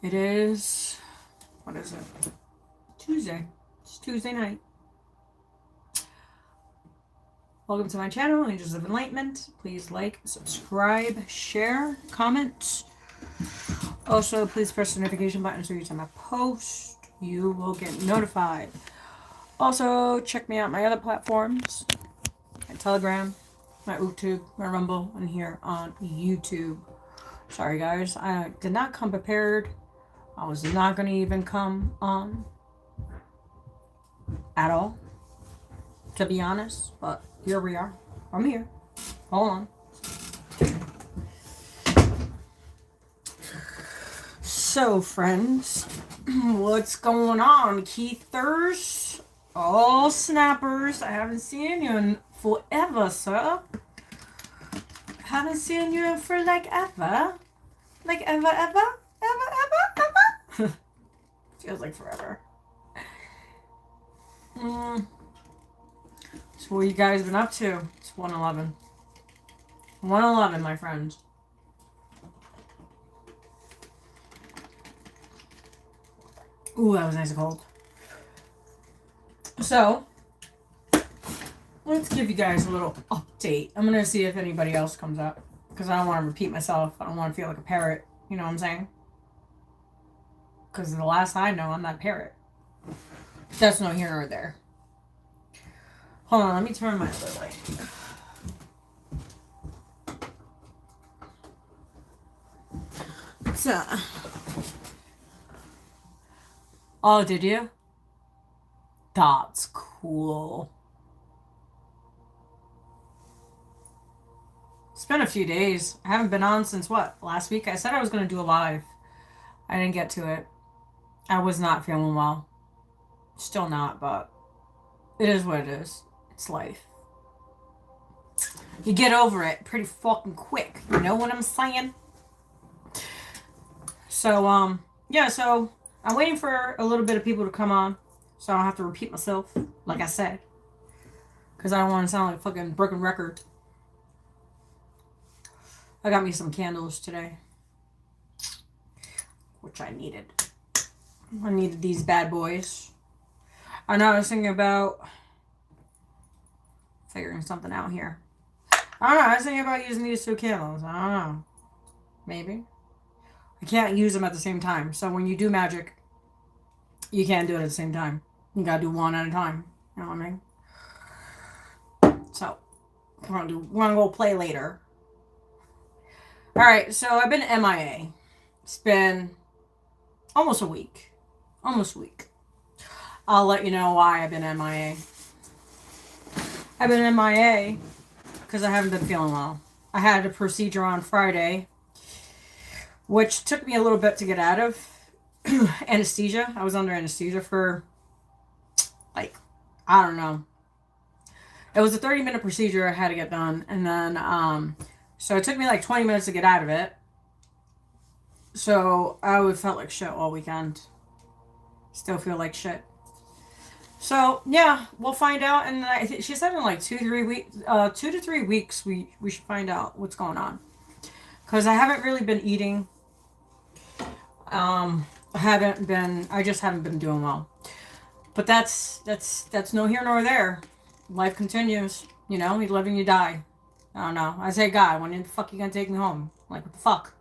It is, what is it? Tuesday. It's Tuesday night. Welcome to my channel, Angels of Enlightenment. Please like, subscribe, share, comment. Also, please press the notification button so you time I post. You will get notified. Also, check me out my other platforms. My Telegram, my YouTube, my Rumble, and here on YouTube. Sorry guys, I did not come prepared. I was not going to even come on at all, to be honest. But here we are. I'm here. Hold on. So, friends, what's going on? Keithers? Oh, snappers. I haven't seen you in forever, sir. Haven't seen you for like ever. Like ever. Feels like forever. So what you guys been up to? It's 1:11. 1:11, my friends. Ooh, that was nice and cold. So, let's give you guys a little update. I'm going to see if anybody else comes up. Because I don't want to repeat myself. I don't want to feel like a parrot. You know what I'm saying? Because the last I know, I'm that parrot. That's no here nor there. Hold on, let me turn my other light. So, oh, did you? That's cool. It's been a few days. I haven't been on since what? Last week? I said I was going to do a live. I didn't get to it. I was not feeling well. Still not, but it is what it is. It's life. You get over it pretty fucking quick. You know what I'm saying? So, yeah, so I'm waiting for a little bit of people to come on so I don't have to repeat myself, like I said. Because I don't want to sound like a fucking broken record. I got me some candles today, which I needed. I needed these bad boys. I know I was thinking about figuring something out here. I don't know. I was thinking about using these two candles. I don't know. Maybe. I can't use them at the same time. So when you do magic, you can't do it at the same time. You gotta do one at a time. You know what I mean? So we're gonna go play later. Alright, so I've been MIA. It's been almost a week. Almost a week. I'll let you know why I've been MIA. I've been MIA because I haven't been feeling well. I had a procedure on Friday, which took me a little bit to get out of. Anesthesia. I was under anesthesia for, like, I don't know. It was a 30-minute procedure I had to get done. And then, so it took me like 20 minutes to get out of it. So I felt like shit all weekend. Still feel like shit. So yeah, we'll find out. And she said in like 2 to 3 weeks we should find out what's going on. Because I haven't really been eating. I just haven't been doing well. But that's no here nor there. Life continues. You know, you live and you die. I don't know. I say, God, when the fuck you gonna take me home? Like, what the fuck?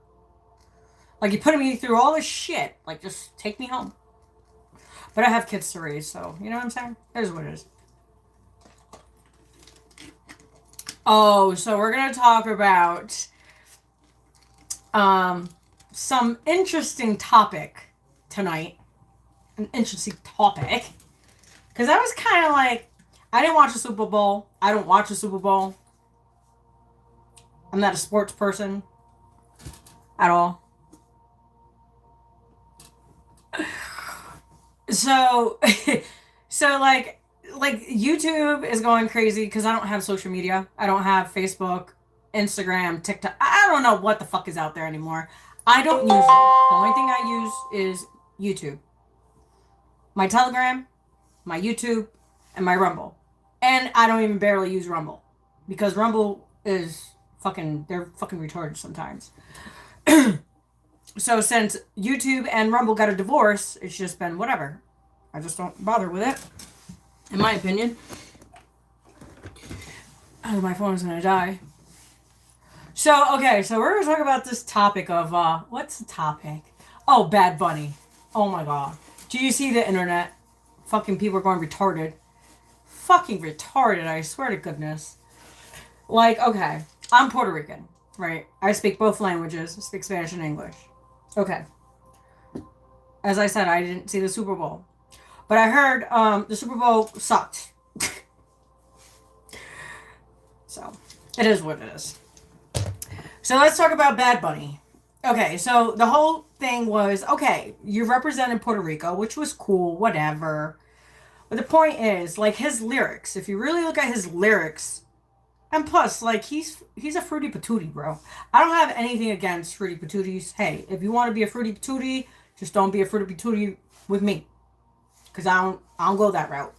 Like, you're putting me through all this shit. Like, just take me home. But I have kids to raise, so, you know what I'm saying? Here's what it is. Oh, so we're gonna talk about some interesting topic tonight. An interesting topic. Because I was kind of like, I didn't watch the Super Bowl. I don't watch the Super Bowl. I'm not a sports person at all. So like YouTube is going crazy because I don't have social media. I don't have Facebook, Instagram, TikTok. I don't know what the fuck is out there anymore. I don't use it. The only thing I use is YouTube. My Telegram, my YouTube, and my Rumble. And I don't even barely use Rumble. Because Rumble is they're fucking retarded sometimes. So since YouTube and Rumble got a divorce, it's just been whatever. I just don't bother with it, in my opinion. Oh, my phone is gonna die. So, okay, so we're gonna talk about this topic of, what's the topic? Oh, Bad Bunny. Oh my god. Do you see the internet? Fucking people are going retarded. Fucking retarded, I swear to goodness. Like, okay, I'm Puerto Rican, right? I speak both languages, I speak Spanish and English. Okay. As I said, I didn't see the Super Bowl. But I heard the Super Bowl sucked. So, it is what it is. So let's talk about Bad Bunny. Okay, so the whole thing was, okay, you represented Puerto Rico, which was cool, whatever. But the point is, like, his lyrics, if you really look at his lyrics, and plus, like, he's a fruity patootie, bro. I don't have anything against fruity patooties. Hey, if you want to be a fruity patootie, just don't be a fruity patootie with me. Because I don't go that route.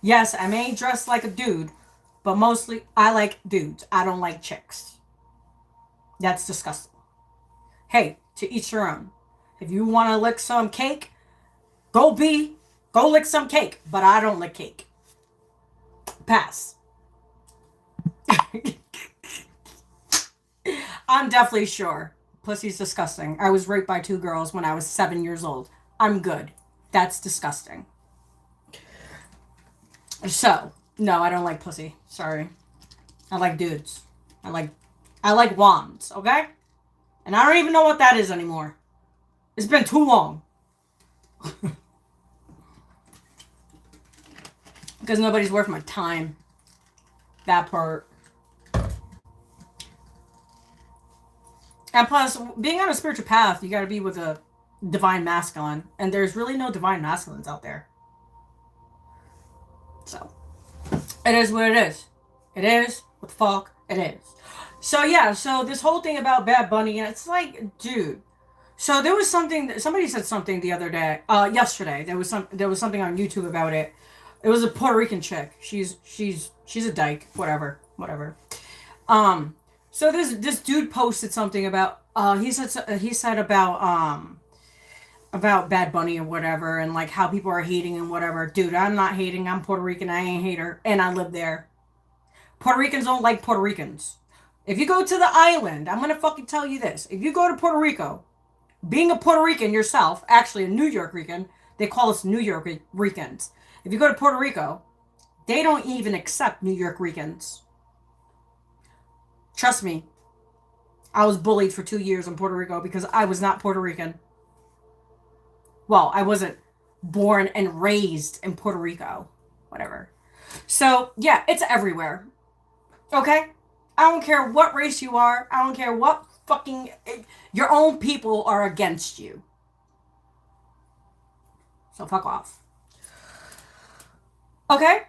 Yes, I may dress like a dude, but mostly I like dudes. I don't like chicks. That's disgusting. Hey, to each their own. If you want to lick some cake, go lick some cake. But I don't lick cake. Pass. I'm definitely sure. Pussy's disgusting. I was raped by 2 girls when I was 7 years old. I'm good. That's disgusting. So, no, I don't like pussy. Sorry. I like dudes. I like wands, okay? And I don't even know what that is anymore. It's been too long. Because nobody's worth my time. That part. And plus, being on a spiritual path, you gotta be with a divine masculine. And there's really no divine masculines out there. So, it is what it is. It is what the fuck it is. So, yeah, so this whole thing about Bad Bunny, and it's like, dude. So there was something, somebody said something the other day, yesterday. There was something on YouTube about it. It was a Puerto Rican chick. She's a dyke, whatever. So this dude posted something about he said about Bad Bunny or whatever, and like how people are hating and whatever. Dude, I'm not hating. I'm Puerto Rican. I ain't a hater, and I live there. Puerto Ricans don't like Puerto Ricans. If you go to the island, I'm gonna fucking tell you this. If you go to Puerto Rico, being a Puerto Rican yourself, actually a New York Rican, they call us New York Ricans. If you go to Puerto Rico, they don't even accept New York Ricans. Trust me. I was bullied for 2 years in Puerto Rico because I was not Puerto Rican. Well, I wasn't born and raised in Puerto Rico. Whatever. So, yeah, it's everywhere. Okay? I don't care what race you are. I don't care what fucking... Your own people are against you. So, fuck off. Okay?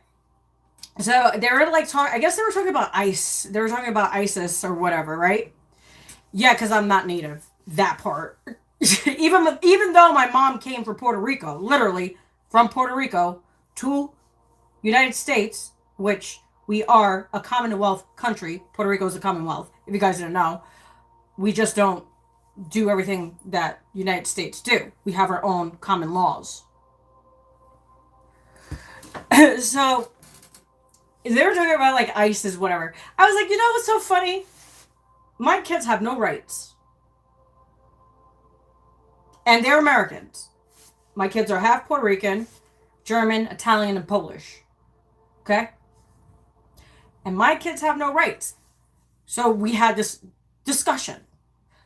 So, they were like talking... I guess they were talking about ICE. They were talking about ISIS or whatever, right? Yeah, because I'm not native. That part. even though my mom came from Puerto Rico, literally from Puerto Rico to United States, which we are a Commonwealth country. Puerto Rico is a Commonwealth. If you guys didn't know, we just don't do everything that United States do. We have our own common laws. So they were talking about like ISIS, whatever. I was like, you know what's so funny? My kids have no rights. And they're Americans. My kids are half Puerto Rican, German, Italian, and Polish. Okay? And my kids have no rights. So we had this discussion.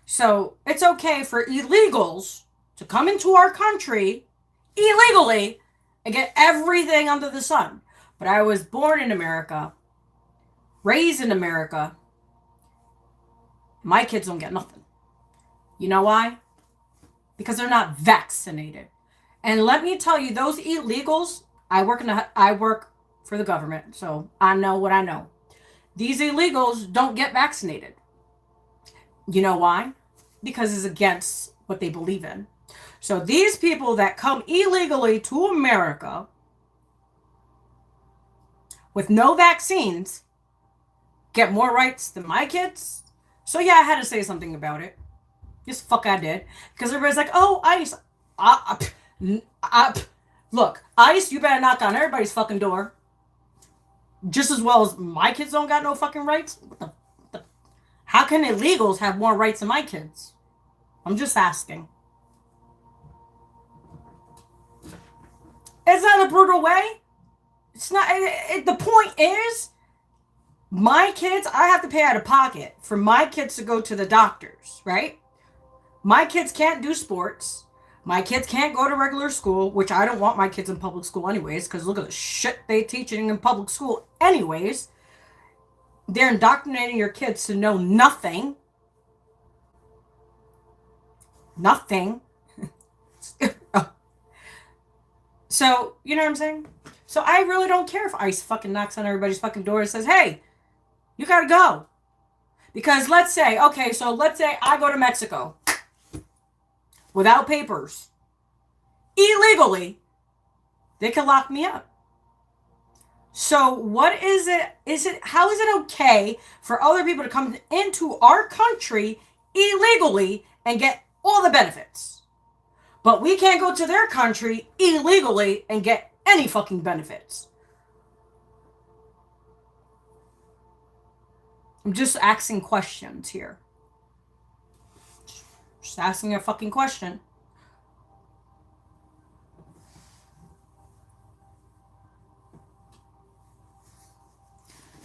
So it's okay for illegals to come into our country illegally and get everything under the sun. But I was born in America, raised in America. My kids don't get nothing. You know why? Because they're not vaccinated. And let me tell you, those illegals, I work for the government, so I know what I know. These illegals don't get vaccinated. You know why? Because it's against what they believe in. So these people that come illegally to America with no vaccines get more rights than my kids. So yeah, I had to say something about it. Yes, fuck I did. Because everybody's like, oh, ICE. Look, ICE, you better knock on everybody's fucking door. Just as well as my kids don't got no fucking rights. How can illegals have more rights than my kids? I'm just asking. Is that a brutal way? It's not. The point is, my kids, I have to pay out of pocket for my kids to go to the doctors, right? My kids can't do sports. My kids can't go to regular school, which I don't want my kids in public school anyways, because look at the shit they teaching in public school anyways. They're indoctrinating your kids to know nothing. Nothing. So, you know what I'm saying? So I really don't care if ICE fucking knocks on everybody's fucking door and says, hey, you gotta go. Because let's say I go to Mexico without papers, illegally, they can lock me up. So what is it, how is it okay for other people to come into our country illegally and get all the benefits? But we can't go to their country illegally and get any fucking benefits. I'm just asking questions here. Just asking a fucking question.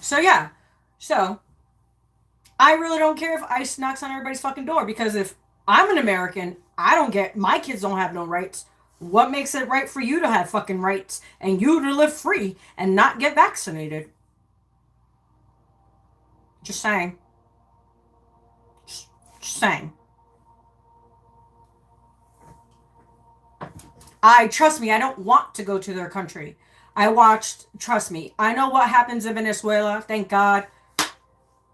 So yeah. So I really don't care if ICE knocks on everybody's fucking door, because if I'm an American, my kids don't have no rights. What makes it right for you to have fucking rights and you to live free and not get vaccinated? Just saying. Just saying. Trust me, I don't want to go to their country. Trust me, I know what happens in Venezuela. Thank God.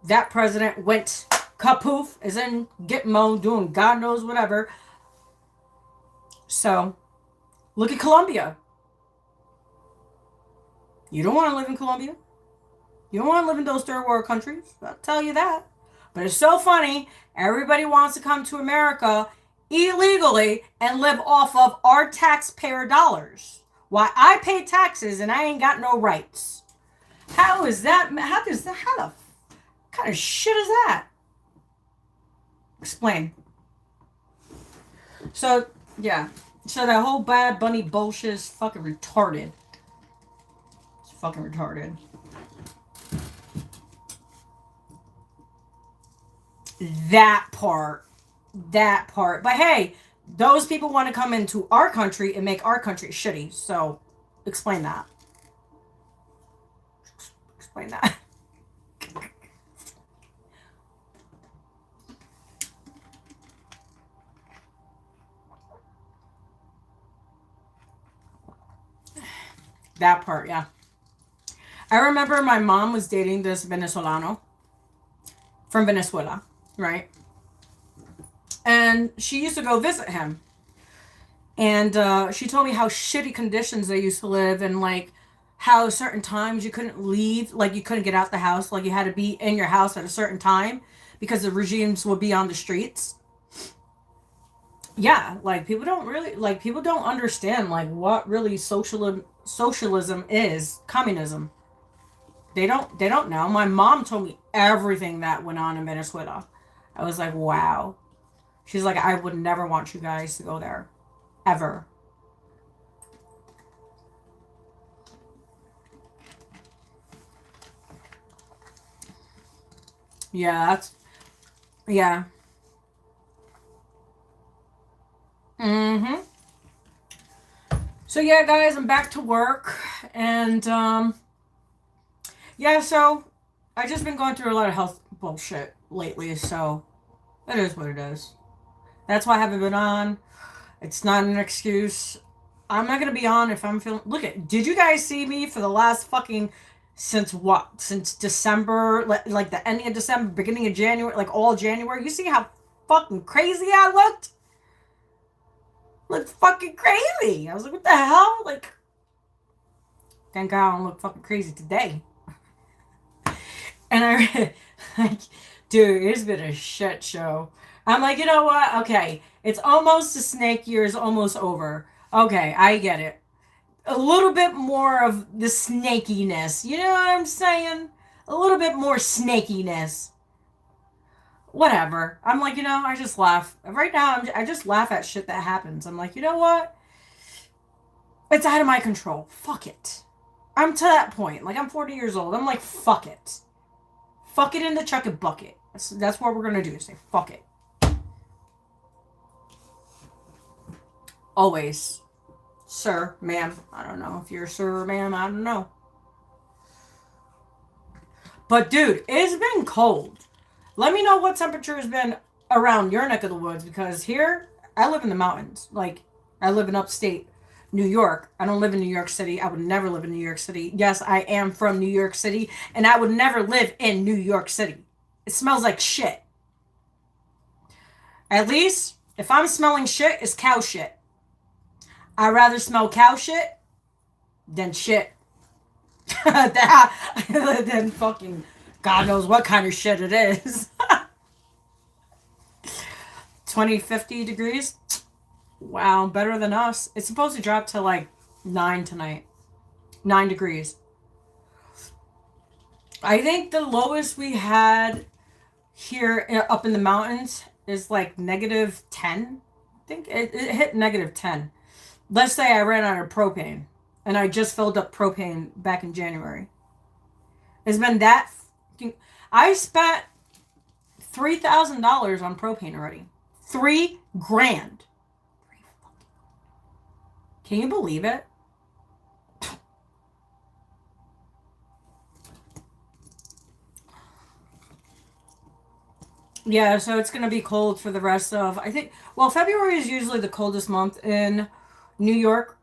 That president went kapoof, is in Gitmo, doing God knows whatever. So, look at Colombia. You don't want to live in Colombia. You don't want to live in those third world countries. I'll tell you that. But it's so funny. Everybody wants to come to America illegally and live off of our taxpayer dollars. Why I pay taxes and I ain't got no rights. How is that? How the kind of shit is that? Explain. So, yeah. So that whole Bad Bunny bullshit is fucking retarded. It's fucking retarded. That part. But hey, those people want to come into our country and make our country shitty. So, explain that. Explain that. That part, yeah. I remember my mom was dating this Venezolano from Venezuela, right? And she used to go visit him. And she told me how shitty conditions they used to live, and like how certain times you couldn't leave, like you couldn't get out the house, like you had to be in your house at a certain time because the regimes would be on the streets. Yeah, like people don't understand like what really socialism is, communism. They don't know. My mom told me everything that went on in Venezuela. I was like, wow. She's like, I would never want you guys to go there. Ever. Yeah. Mm-hmm. So yeah, guys, I'm back to work. And yeah, so I just been going through a lot of health bullshit lately, so it is what it is. That's why I haven't been on. It's not an excuse. I'm not gonna be on if I'm feeling. Look at. Did you guys see me for the last fucking since what? Since December, like the ending of December, beginning of January, like all January. You see how fucking crazy I looked? Looked fucking crazy. I was like, what the hell? Like, thank God I don't look fucking crazy today. And I, like, dude, it's been a shit show. I'm like, you know what? Okay, it's almost the snake year is almost over. Okay, I get it. A little bit more of the snakiness. You know what I'm saying? A little bit more snakiness. Whatever. I'm like, I just laugh. Right now, I just laugh at shit that happens. I'm like, you know what? It's out of my control. Fuck it. I'm to that point. Like, I'm 40 years old. I'm like, fuck it. Fuck it in the chuck it bucket. That's what we're gonna do. Say, fuck it. Always. Sir, ma'am. I don't know if you're a sir or ma'am. I don't know. But, dude, it's been cold. Let me know what temperature has been around your neck of the woods, because here, I live in the mountains. Like, I live in upstate New York. I don't live in New York City. I would never live in New York City. Yes, I am from New York City, and I would never live in New York City. It smells like shit. At least, if I'm smelling shit, it's cow shit. I'd rather smell cow shit than shit. Than fucking God knows what kind of shit it is. 50 degrees? Wow, better than us. It's supposed to drop to like 9 tonight. 9 degrees. I think the lowest we had here up in the mountains is like -10. I think it hit -10. Let's say I ran out of propane, and I just filled up propane back in January. It's been that. I spent $3,000 on propane already. $3,000. Can you believe it? Yeah, so it's going to be cold for the rest of, I think, well, February is usually the coldest month in New York.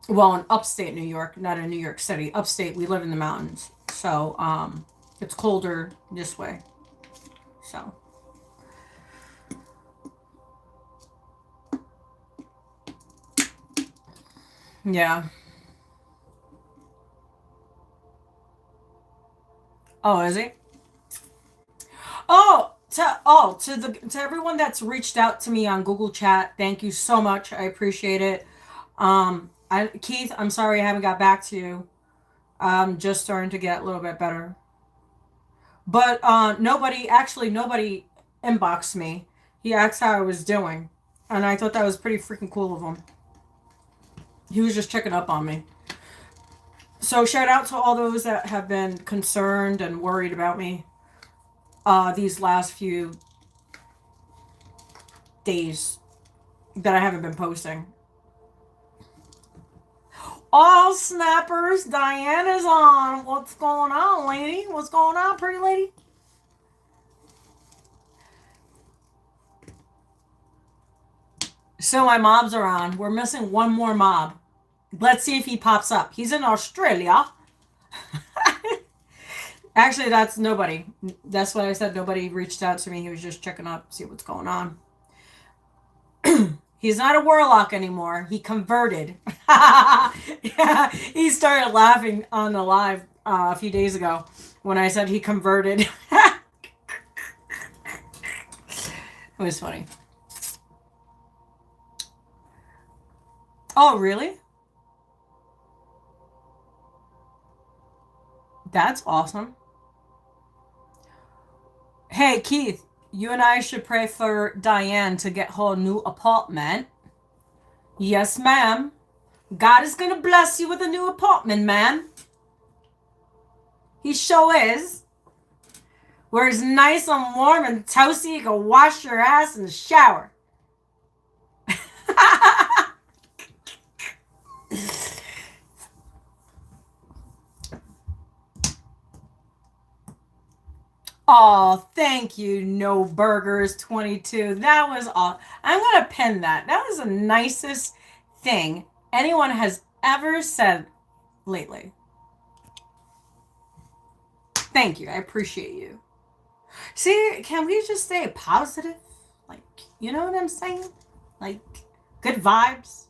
Well, in upstate New York, not in New York City. Upstate, we live in the mountains. So, it's colder this way. So. Yeah. Oh, is he? To everyone that's reached out to me on Google Chat, thank you so much. I appreciate it. Keith, I'm sorry I haven't got back to you. I'm just starting to get a little bit better. But nobody inboxed me. He asked how I was doing, and I thought that was pretty freaking cool of him. He was just checking up on me. So shout out to all those that have been concerned and worried about me these last few days that I haven't been posting. All snappers, Diana's on. What's going on, lady? What's going on, pretty lady? So my mobs are on. We're missing one more mob. Let's see if he pops up. He's in Australia. Actually, that's nobody. That's what I said. Nobody reached out to me. He was just checking up, see what's going on. He's not a warlock anymore. He converted. Yeah, he started laughing on the live a few days ago when I said he converted. It was funny. Oh, really? That's awesome. Hey, Keith, you and I should pray for Diane to get her new apartment. Yes, ma'am. God is going to bless you with a new apartment, ma'am. He sure is. Where it's nice and warm and toasty, you can wash your ass in the shower. Oh, thank you, No Burgers 22. That was all. I'm going to pin that. That was the nicest thing anyone has ever said lately. Thank you. I appreciate you. See, can we just stay positive? Like, you know what I'm saying? Like, good vibes.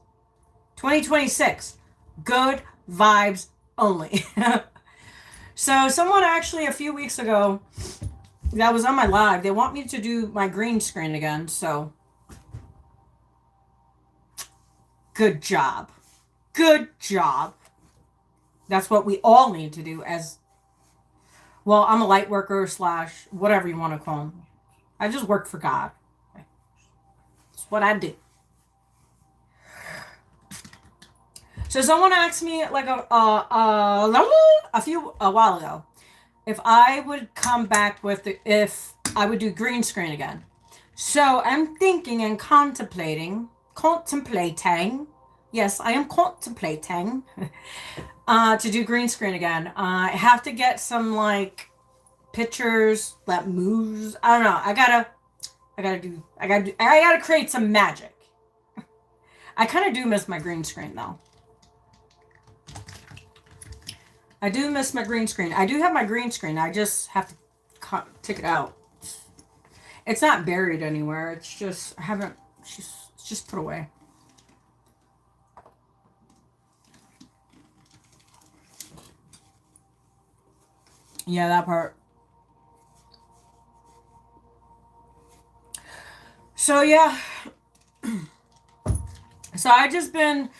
2026. Good vibes only. So, someone actually a few weeks ago That was on my live. They want me to do my green screen again, so good job. Good job. That's what we all need to do as, well, I'm a light worker / whatever you want to call them. I just work for God. That's what I do. So someone asked me like a while ago if I would come back with if I would do green screen again. So I'm thinking and contemplating. Yes, I am contemplating to do green screen again. I have to get some like pictures that moves. I don't know. I gotta create some magic. I kind of do miss my green screen though. I do miss my green screen. I do have my green screen. I just have to take it out. It's not buried anywhere. It's just, it's just put away. Yeah, that part. So yeah. So I just been,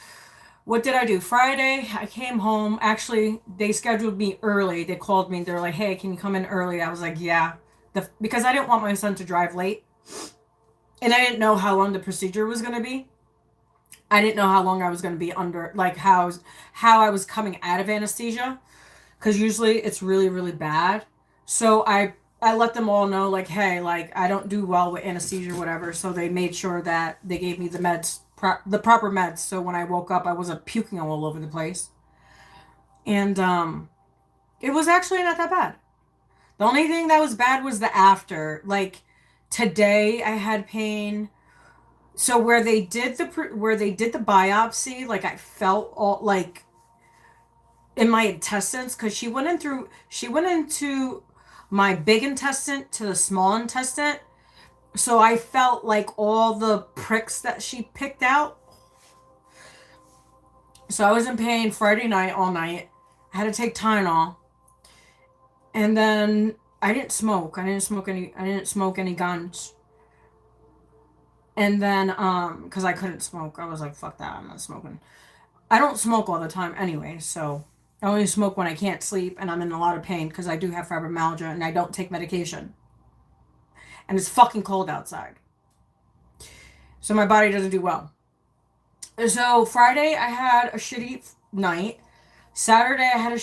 what did I do? Friday, I came home. Actually, they scheduled me early. They called me. They're like, hey, can you come in early? I was like, yeah. Because I didn't want my son to drive late. And I didn't know how long the procedure was going to be. I didn't know how long I was going to be under, like how I was coming out of anesthesia. Because usually it's really, really bad. So I let them all know, like, hey, like, I don't do well with anesthesia or whatever. So they made sure that they gave me the meds, the proper meds. So when I woke up, I wasn't puking all over the place. And it was actually not that bad. The only thing that was bad was the after. Like, today I had pain. So where they did the biopsy, like, I felt all, like, in my intestines, because she went into my big intestine to the small intestine. So I felt like all the pricks that she picked out. So I was in pain Friday night all night. I had to take Tylenol. And then I didn't smoke. I didn't smoke any guns. And then because I couldn't smoke. I was like, fuck that, I'm not smoking. I don't smoke all the time anyway, so I only smoke when I can't sleep and I'm in a lot of pain because I do have fibromyalgia and I don't take medication. And it's fucking cold outside. So my body doesn't do well. So Friday I had a shitty night. Saturday I had a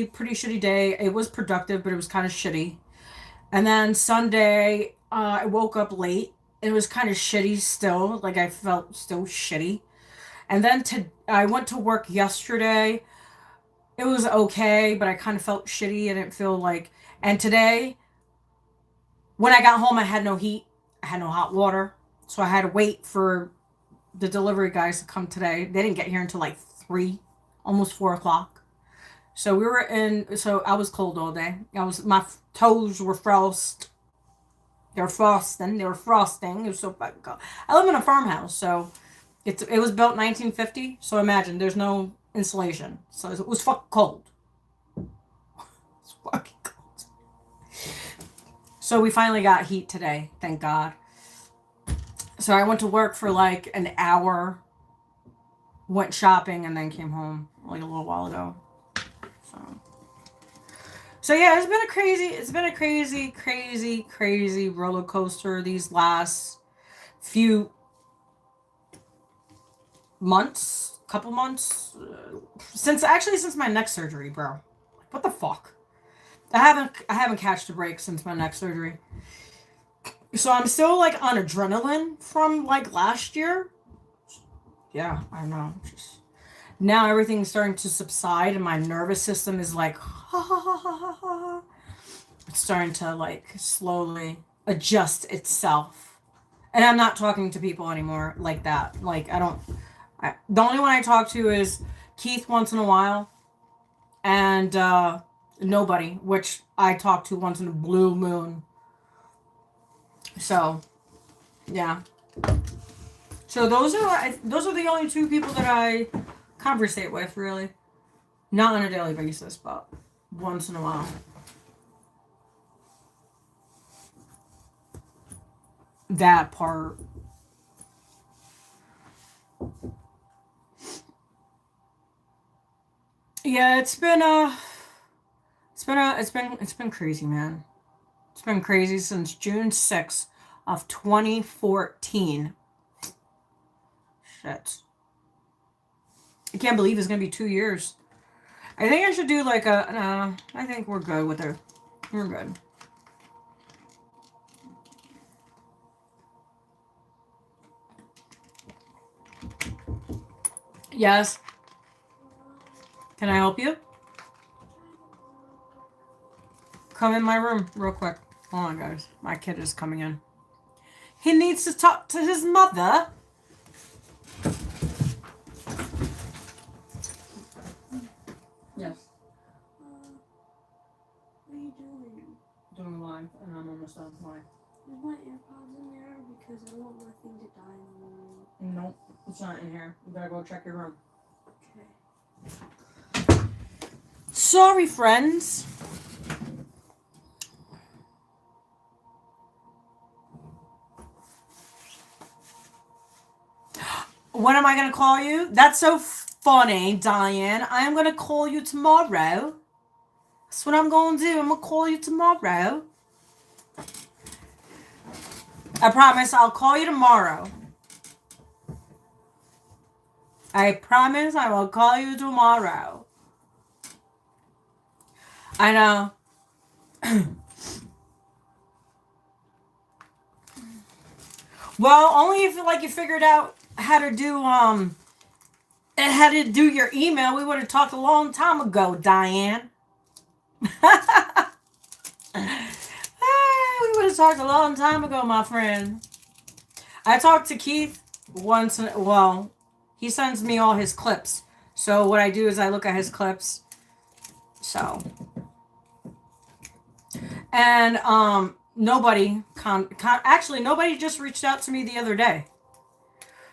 pretty shitty day. It was productive, but it was kind of shitty. And then Sunday I woke up late. It was kind of shitty still. Like, I felt still shitty. And then I went to work yesterday. It was okay, but I kind of felt shitty. I didn't feel like... And today, when I got home, I had no heat. I had no hot water. So I had to wait for the delivery guys to come today. They didn't get here until like 3, almost 4 o'clock. So we were so I was cold all day. My toes were frost. They were frosting. It was so fucking cold. I live in a farmhouse, so it was built 1950. So imagine, there's no insulation. So it was fucking cold. It's fucking cold. So we finally got heat today, thank God. So I went to work for like an hour, went shopping, and then came home like a little while ago. So yeah, it's been a crazy roller coaster these last few months, couple months, since my neck surgery, bro. What the fuck? I haven't catched a break since my neck surgery. So I'm still like on adrenaline from like last year. Yeah, I know. Now everything's starting to subside and my nervous system is like, it's starting to like slowly adjust itself. And I'm not talking to people anymore like that. Like, the only one I talk to is Keith once in a while and nobody, which I talk to once in a blue moon. So, yeah. So those are the only 2 people that I conversate with, really. Not on a daily basis, but once in a while. That part. Yeah, it's been crazy, man. It's been crazy since June 6th of 2014. Shit. I can't believe it's gonna be 2 years. I think I should do like a. No, I think we're good with it. We're good. Yes. Can I help you? Come in my room real quick. Hold on, guys. My kid is coming in. He needs to talk to his mother. Yes. What are you doing? Doing live, and I'm almost done. Why? Is my AirPods in there? Because I don't want my thing to die in the room. Nope, it's not in here. You better go check your room. Okay. Sorry, friends. When am I going to call you? That's so funny, Diane. I am going to call you tomorrow. That's what I'm going to do. I'm going to call you tomorrow. I promise I'll call you tomorrow. I promise I will call you tomorrow. I know. Well, only if you figured out how to do your email. We would have talked a long time ago, Diane. We would have talked a long time ago, my friend. I talked to Keith once. Well, he sends me all his clips. So what I do is I look at his clips. So, and nobody actually nobody just reached out to me the other day.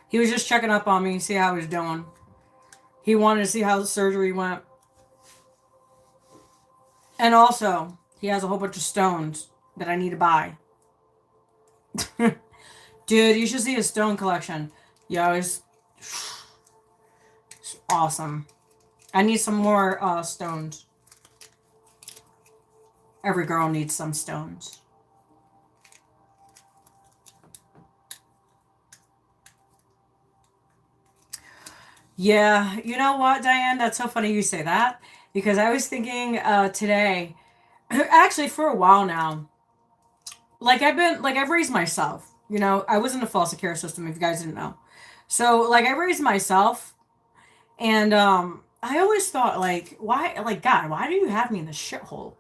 He was just checking up on me, see how I was doing. He wanted to see how the surgery went. And also, he has a whole bunch of stones that I need to buy. Dude, you should see his stone collection. Yo, it's awesome. I need some more stones. Every girl needs some stones. Yeah, you know what, Diane? That's so funny you say that. Because I was thinking today, actually for a while now, I've raised myself. You know, I was in the foster care system, if you guys didn't know. So, I raised myself, and I always thought, God, why do you have me in this shithole?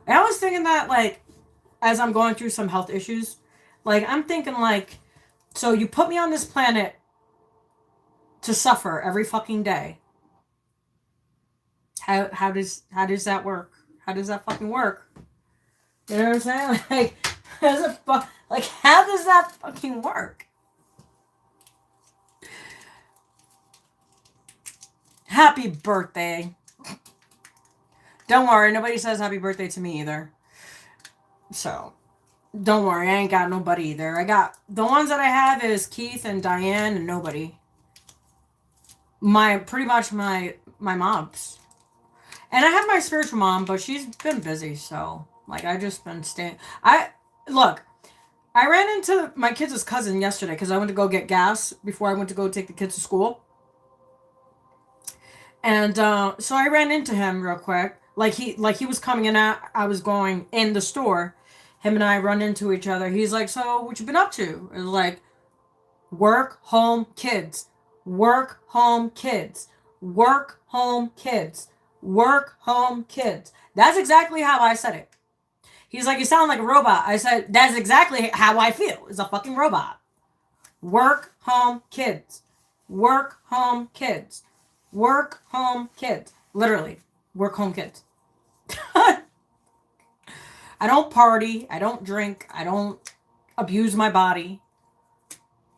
And I was thinking that, as I'm going through some health issues, I'm thinking, so you put me on this planet to suffer every fucking day. How does that work? How does that fucking work? You know what I'm saying? How does that fucking work? Happy birthday. Don't worry, nobody says happy birthday to me either. So, don't worry, I ain't got nobody either. I got, the ones that I have is Keith and Diane and nobody. Pretty much my moms. And I have my spiritual mom, but she's been busy, so, I just been staying. I ran into my kids' cousin yesterday because I went to go get gas before I went to go take the kids to school. And so I ran into him real quick. He was coming in I was going in the store. Him and I run into each other. He's like, so what you been up to? It's like, work, home, kids. Work, home, kids. Work, home, kids. Work, home, kids. That's exactly how I said it. He's like, you sound like a robot. I said, that's exactly how I feel. It's a fucking robot. Work, home, kids. Work, home, kids. Work, home, kids. Literally. Work, home, kids. I don't party. I don't drink. I don't abuse my body.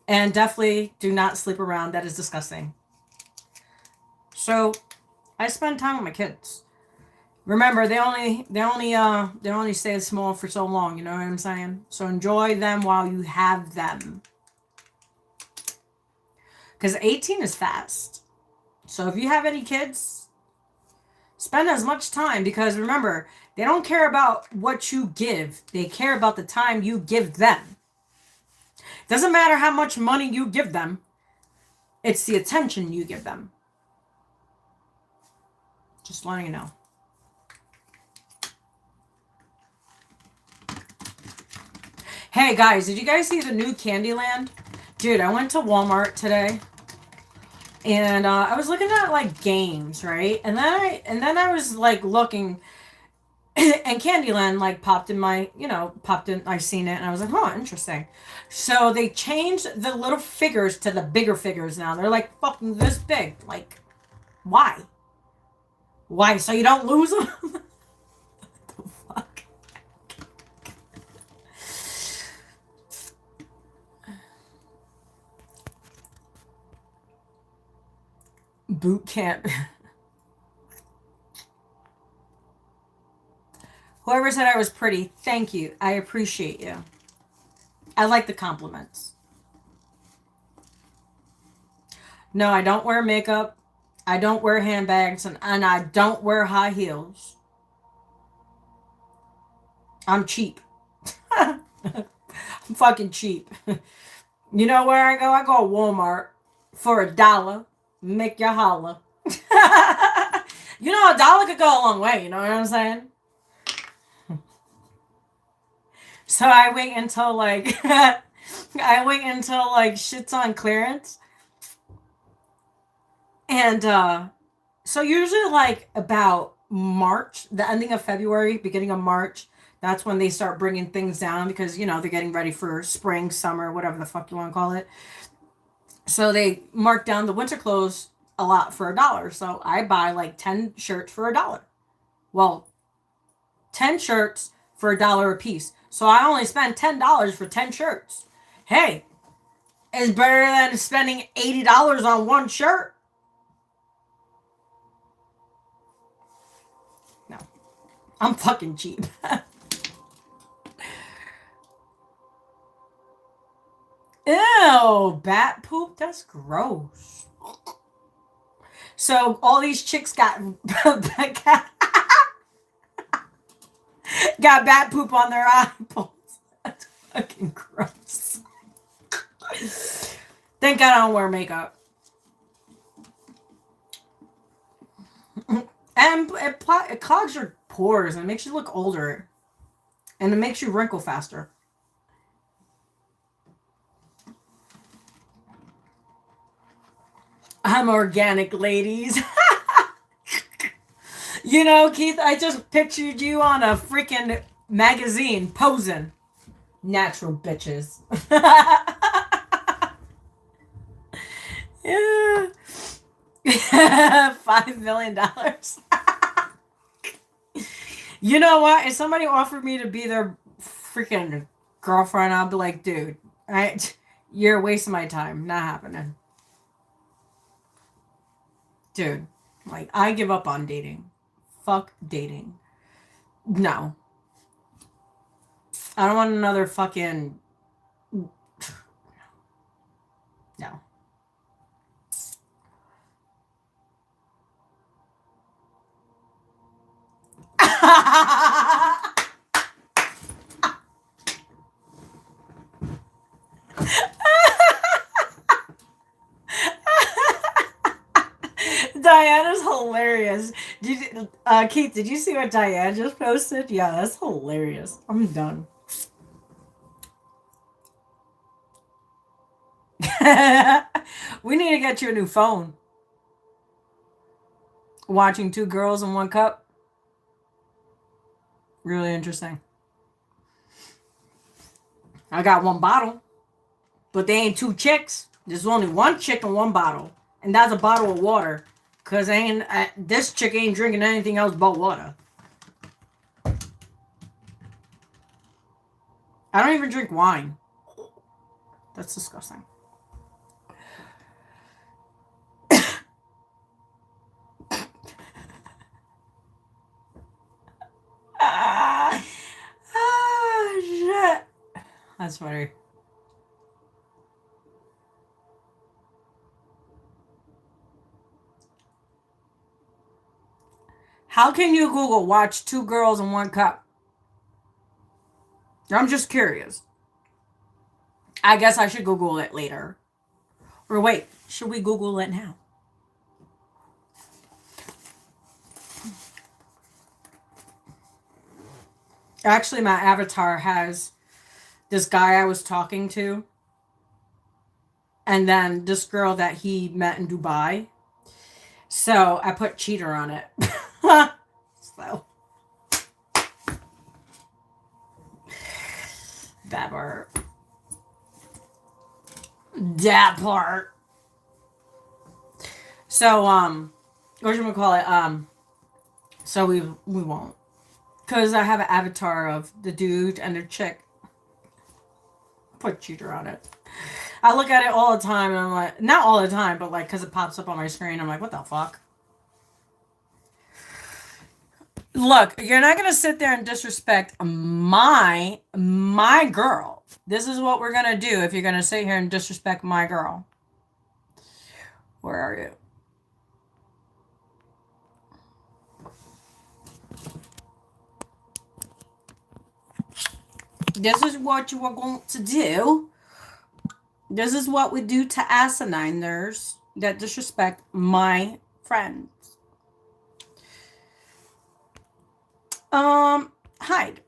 And definitely do not sleep around. That is disgusting. So, I spend time with my kids. Remember, they only stay small for so long. You know what I'm saying? So enjoy them while you have them. Because 18 is fast. So if you have any kids, spend as much time. Because remember, they don't care about what you give. They care about the time you give them. Doesn't matter how much money you give them. It's the attention you give them. Just letting you know. Hey guys, did you guys see the new Candyland? Dude, I went to Walmart today. And I was looking at like games, right? And then I was like looking and Candyland like popped in, I seen it and I was like, oh, interesting. So they changed the little figures to the bigger figures now. They're like fucking this big. Like, why? Why? So you don't lose them? What the fuck? Boot camp. Whoever said I was pretty, thank you. I appreciate you. I like the compliments. No, I don't wear makeup. I don't wear handbags, and I don't wear high heels. I'm cheap. I'm fucking cheap. You know where I go? I go to Walmart for $1. Make you holla. You know, $1 could go a long way. You know what I'm saying? So I wait until like shit's on clearance. And so usually like about March, the ending of February, beginning of March, that's when they start bringing things down because, they're getting ready for spring, summer, whatever the fuck you want to call it. So they mark down the winter clothes a lot for $1. So I buy like 10 shirts for $1. Well, 10 shirts for $1 a piece. So I only spend $10 for 10 shirts. Hey, it's better than spending $80 on one shirt. No, I'm fucking cheap. Ew, bat poop? That's gross. So all these chicks got bat poop on their eyeballs. That's fucking gross. Thank God I don't wear makeup. And it clogs your pores and makes you look older. And it makes you wrinkle faster. I'm organic, ladies. Keith, I just pictured you on a freaking magazine posing. Natural bitches. Yeah. $5 million. You know what? If somebody offered me to be their freaking girlfriend, I'll be like, dude, you're wasting my time. Not happening. Dude, like, I give up on dating. Fuck dating. No. I don't want another fucking... No. Diana's hilarious. Keith, did you see what Diana just posted? Yeah, that's hilarious. I'm done. We need to get you a new phone. Watching 2 girls in 1 cup. Really interesting. I got 1 bottle, but they ain't 2 chicks. There's only 1 chick and 1 bottle, and that's a bottle of water. Cause this chick ain't drinking anything else but water. I don't even drink wine. That's disgusting. That's funny. How can you Google watch two girls in one cup? I'm just curious. I guess I should Google it later. Or wait, should we Google it now? Actually, my avatar has this guy I was talking to, and then this girl that he met in Dubai. So I put cheater on it. So that part. That part. So what should we call it? So we won't. Because I have an avatar of the dude and the chick. Put cheater on it. I look at it all the time and I'm like, not all the time, but like, because it pops up on my screen, I'm like, what the fuck? Look, you're not gonna sit there and disrespect my girl. This is what we're gonna do if you're gonna sit here and disrespect my girl. Where are you? This is what you are going to do. This is what we do to asininers that disrespect my friends. Hide.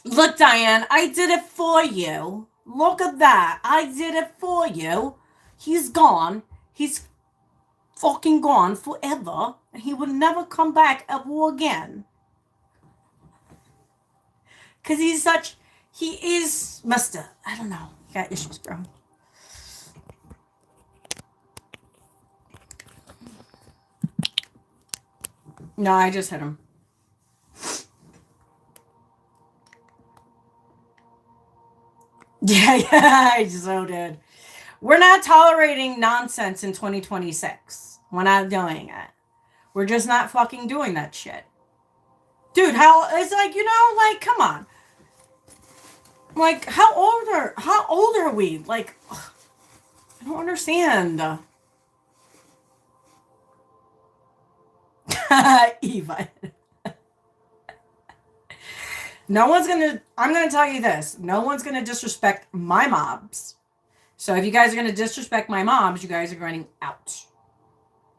Look, Diane, I did it for you. Look at that. I did it for you. He's gone. He's fucking gone forever. And he will never come back ever again. Because he is, Mister. I don't know. He got issues, bro. No, I just hit him. Yeah, I so did. We're not tolerating nonsense in 2026. We're not doing it. We're just not fucking doing that shit. Dude, it's like, like, come on. Like, how old are we? Like, I don't understand. Eva. I'm gonna tell you this. No one's gonna disrespect my mobs. So if you guys are gonna disrespect my mobs, you guys are running out.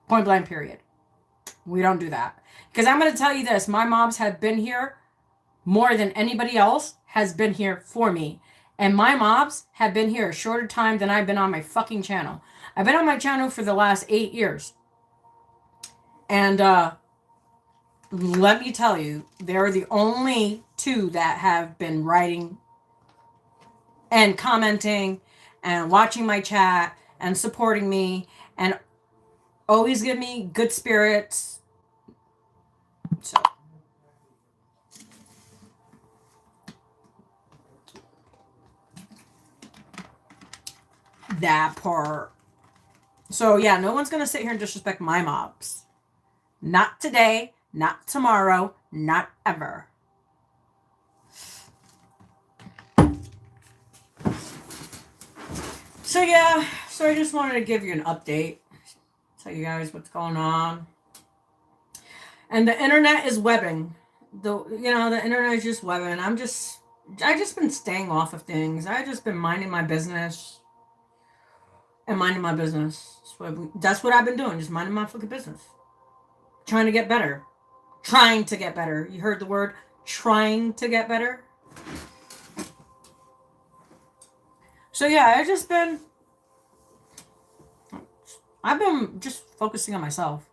Point blank, period. We don't do that. Because I'm gonna tell you this. My mobs have been here more than anybody else has been here for me. And my mobs have been here a shorter time than I've been on my fucking channel. I've been on my channel for the last 8 years. And let me tell you, they're the only two that have been writing and commenting and watching my chat and supporting me and always give me good spirits. So that part. So yeah, no one's gonna sit here and disrespect my mobs. Not today, not tomorrow, not ever. So yeah, so I just wanted to give you an update. Tell you guys what's going on. And the internet is webbing. The internet is just webbing. I just been staying off of things. I just been minding my business. And minding my business. That's what I've been doing. Just minding my fucking business. Trying to get better. Trying to get better. You heard the word trying to get better? So yeah, I've been just focusing on myself.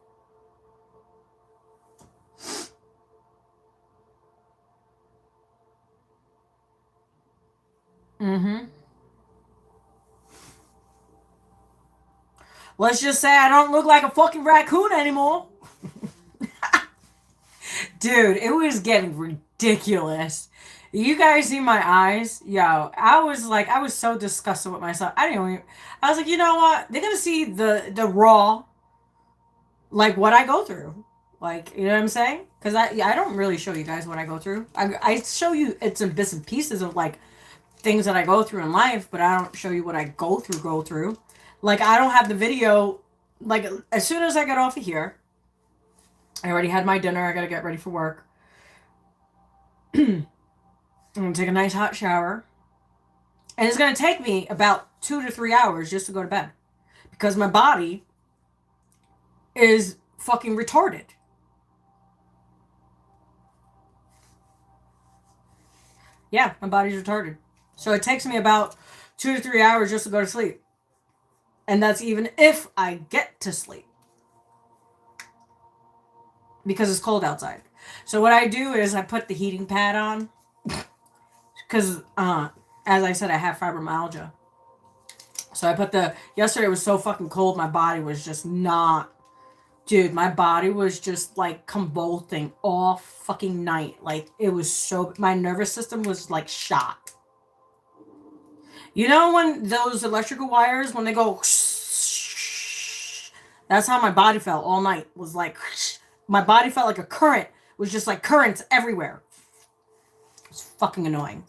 Let's just say I don't look like a fucking raccoon anymore. Dude, it was getting ridiculous. You guys see my eyes? Yo, I was so disgusted with myself. I was like, you know what? They're going to see the raw, like what I go through. Like, you know what I'm saying? Because I don't really show you guys what I go through. I show you it's in bits and pieces of like things that I go through in life, but I don't show you what I go through. Like, I don't have the video. Like, as soon as I get off of here, I already had my dinner. I gotta get ready for work. I'm gonna take a nice hot shower. And it's gonna take me about 2 to 3 hours just to go to bed. Because my body is fucking retarded. Yeah, my body's retarded. So it takes me about 2 to 3 hours just to go to sleep. And that's even if I get to sleep. Because it's cold outside. So what I do is I put the heating pad on. Because, as I said, I have fibromyalgia. So I put yesterday was so fucking cold, my body was just not, dude, my body was just like convulsing all fucking night. Like, it was so, my nervous system was like shot. You know when those electrical wires, when they go, that's how my body felt all night. Was like, my body felt like a current. It was just like currents everywhere. It's fucking annoying.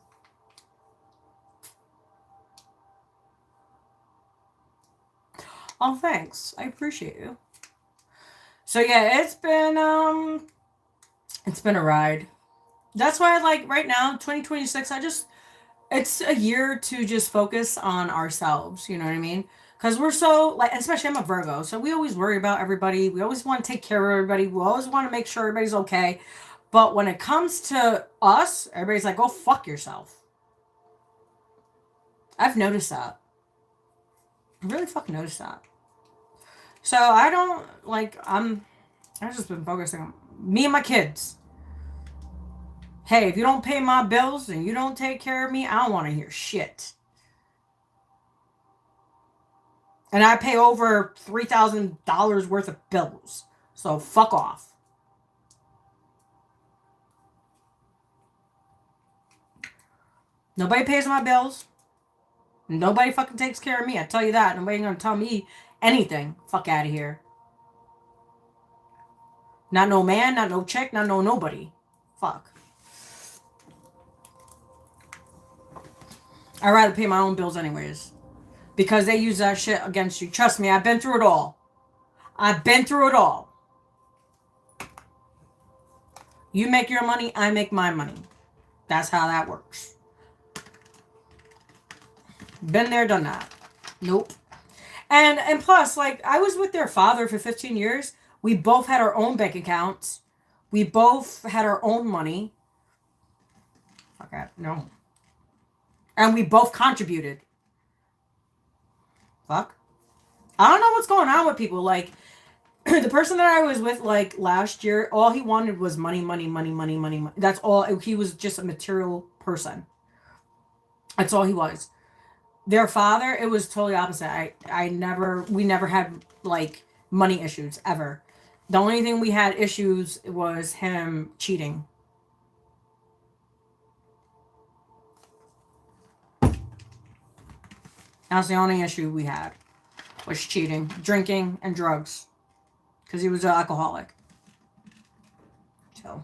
Oh, thanks. I appreciate you. So yeah, it's been a ride. That's why, like, right now, 2026, it's a year to just focus on ourselves, you know what I mean? Because we're so, like, especially I'm a Virgo, so we always worry about everybody. We always want to take care of everybody. We always want to make sure everybody's okay. But when it comes to us, everybody's like, go fuck yourself. I've noticed that. I really fucking noticed that. So I don't, like, I've just been focusing on me and my kids. Hey, if you don't pay my bills and you don't take care of me, I don't want to hear shit. And I pay over $3,000 worth of bills. So fuck off. Nobody pays my bills. Nobody fucking takes care of me. I tell you that. Nobody ain't gonna tell me anything. Fuck out of here. Not no man, not no chick, not no nobody. Fuck. I'd rather pay my own bills anyways. Because they use that shit against you. Trust me, I've been through it all. I've been through it all. You make your money, I make my money. That's how that works. Been there, done that. Nope. And plus, like, I was with their father for 15 years. We both had our own bank accounts. We both had our own money. Fuck that. No. And we both contributed. Fuck. I don't know what's going on with people. Like, the person that I was with, like, last year, all he wanted was money, money, money, money, money, money. That's all. He was just a material person. That's all he was. Their father, it was totally opposite. We never had, like, money issues, ever. The only thing we had issues was him cheating. That's the only issue we had, was cheating, drinking, and drugs. Because he was an alcoholic. So.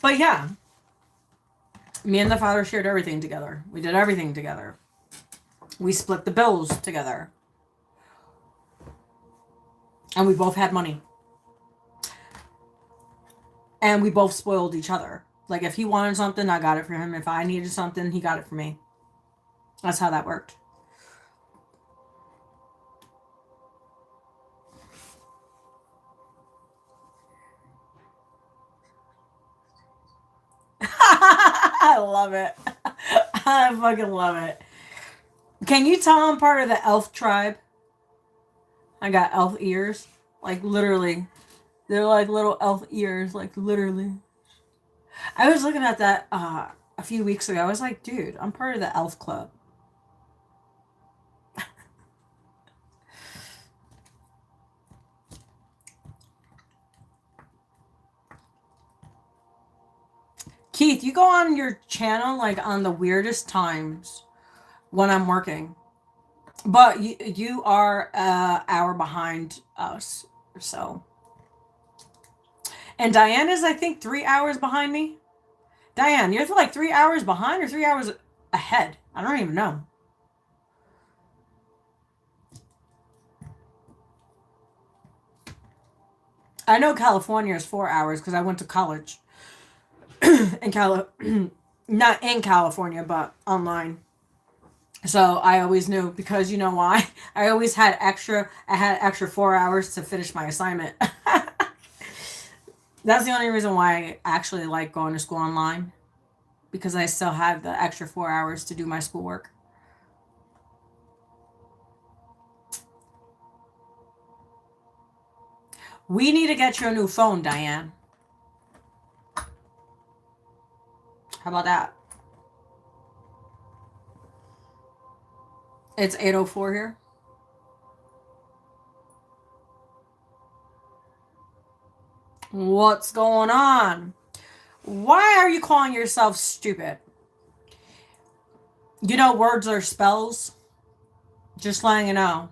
But yeah. Me and the father shared everything together. We did everything together. We split the bills together. And we both had money. And we both spoiled each other. Like, if he wanted something, I got it for him. If I needed something, he got it for me. That's how that worked. I love it. I fucking love it. Can you tell I'm part of the elf tribe? I got elf ears. Like, literally. They're like little elf ears. Like, literally. I was looking at that a few weeks ago. I was like, dude, I'm part of the elf club. Keith, you go on your channel, like, on the weirdest times when I'm working. But you are an hour behind us, so. And Diane is, I think, 3 hours behind me. Diane, you're like 3 hours behind or 3 hours ahead. I don't even know. I know California is 4 hours because I went to college in not in California, but online. So I always knew because you know why? I had extra 4 hours to finish my assignment. That's the only reason why I actually like going to school online because I still had the extra 4 hours to do my schoolwork. We need to get you a new phone, Diane. How about that? It's 8:04 here. What's going on? Why are you calling yourself stupid? You know words are spells? Just letting you know.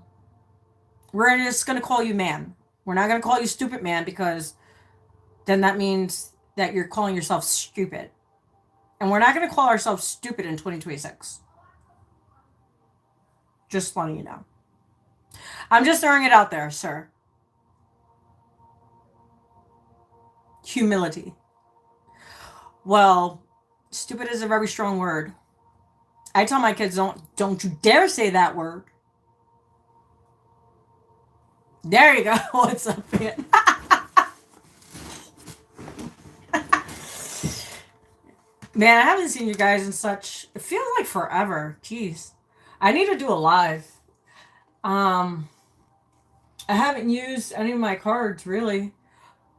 We're just going to call you man. We're not going to call you stupid man because then that means that you're calling yourself stupid. And we're not going to call ourselves stupid in 2026. Just letting you know. I'm just throwing it out there, sir. Humility. Well, stupid is a very strong word. I tell my kids, don't you dare say that word. There you go. What's up, man? Man, I haven't seen you guys in such. It feels like forever. Jeez, I need to do a live. I haven't used any of my cards really.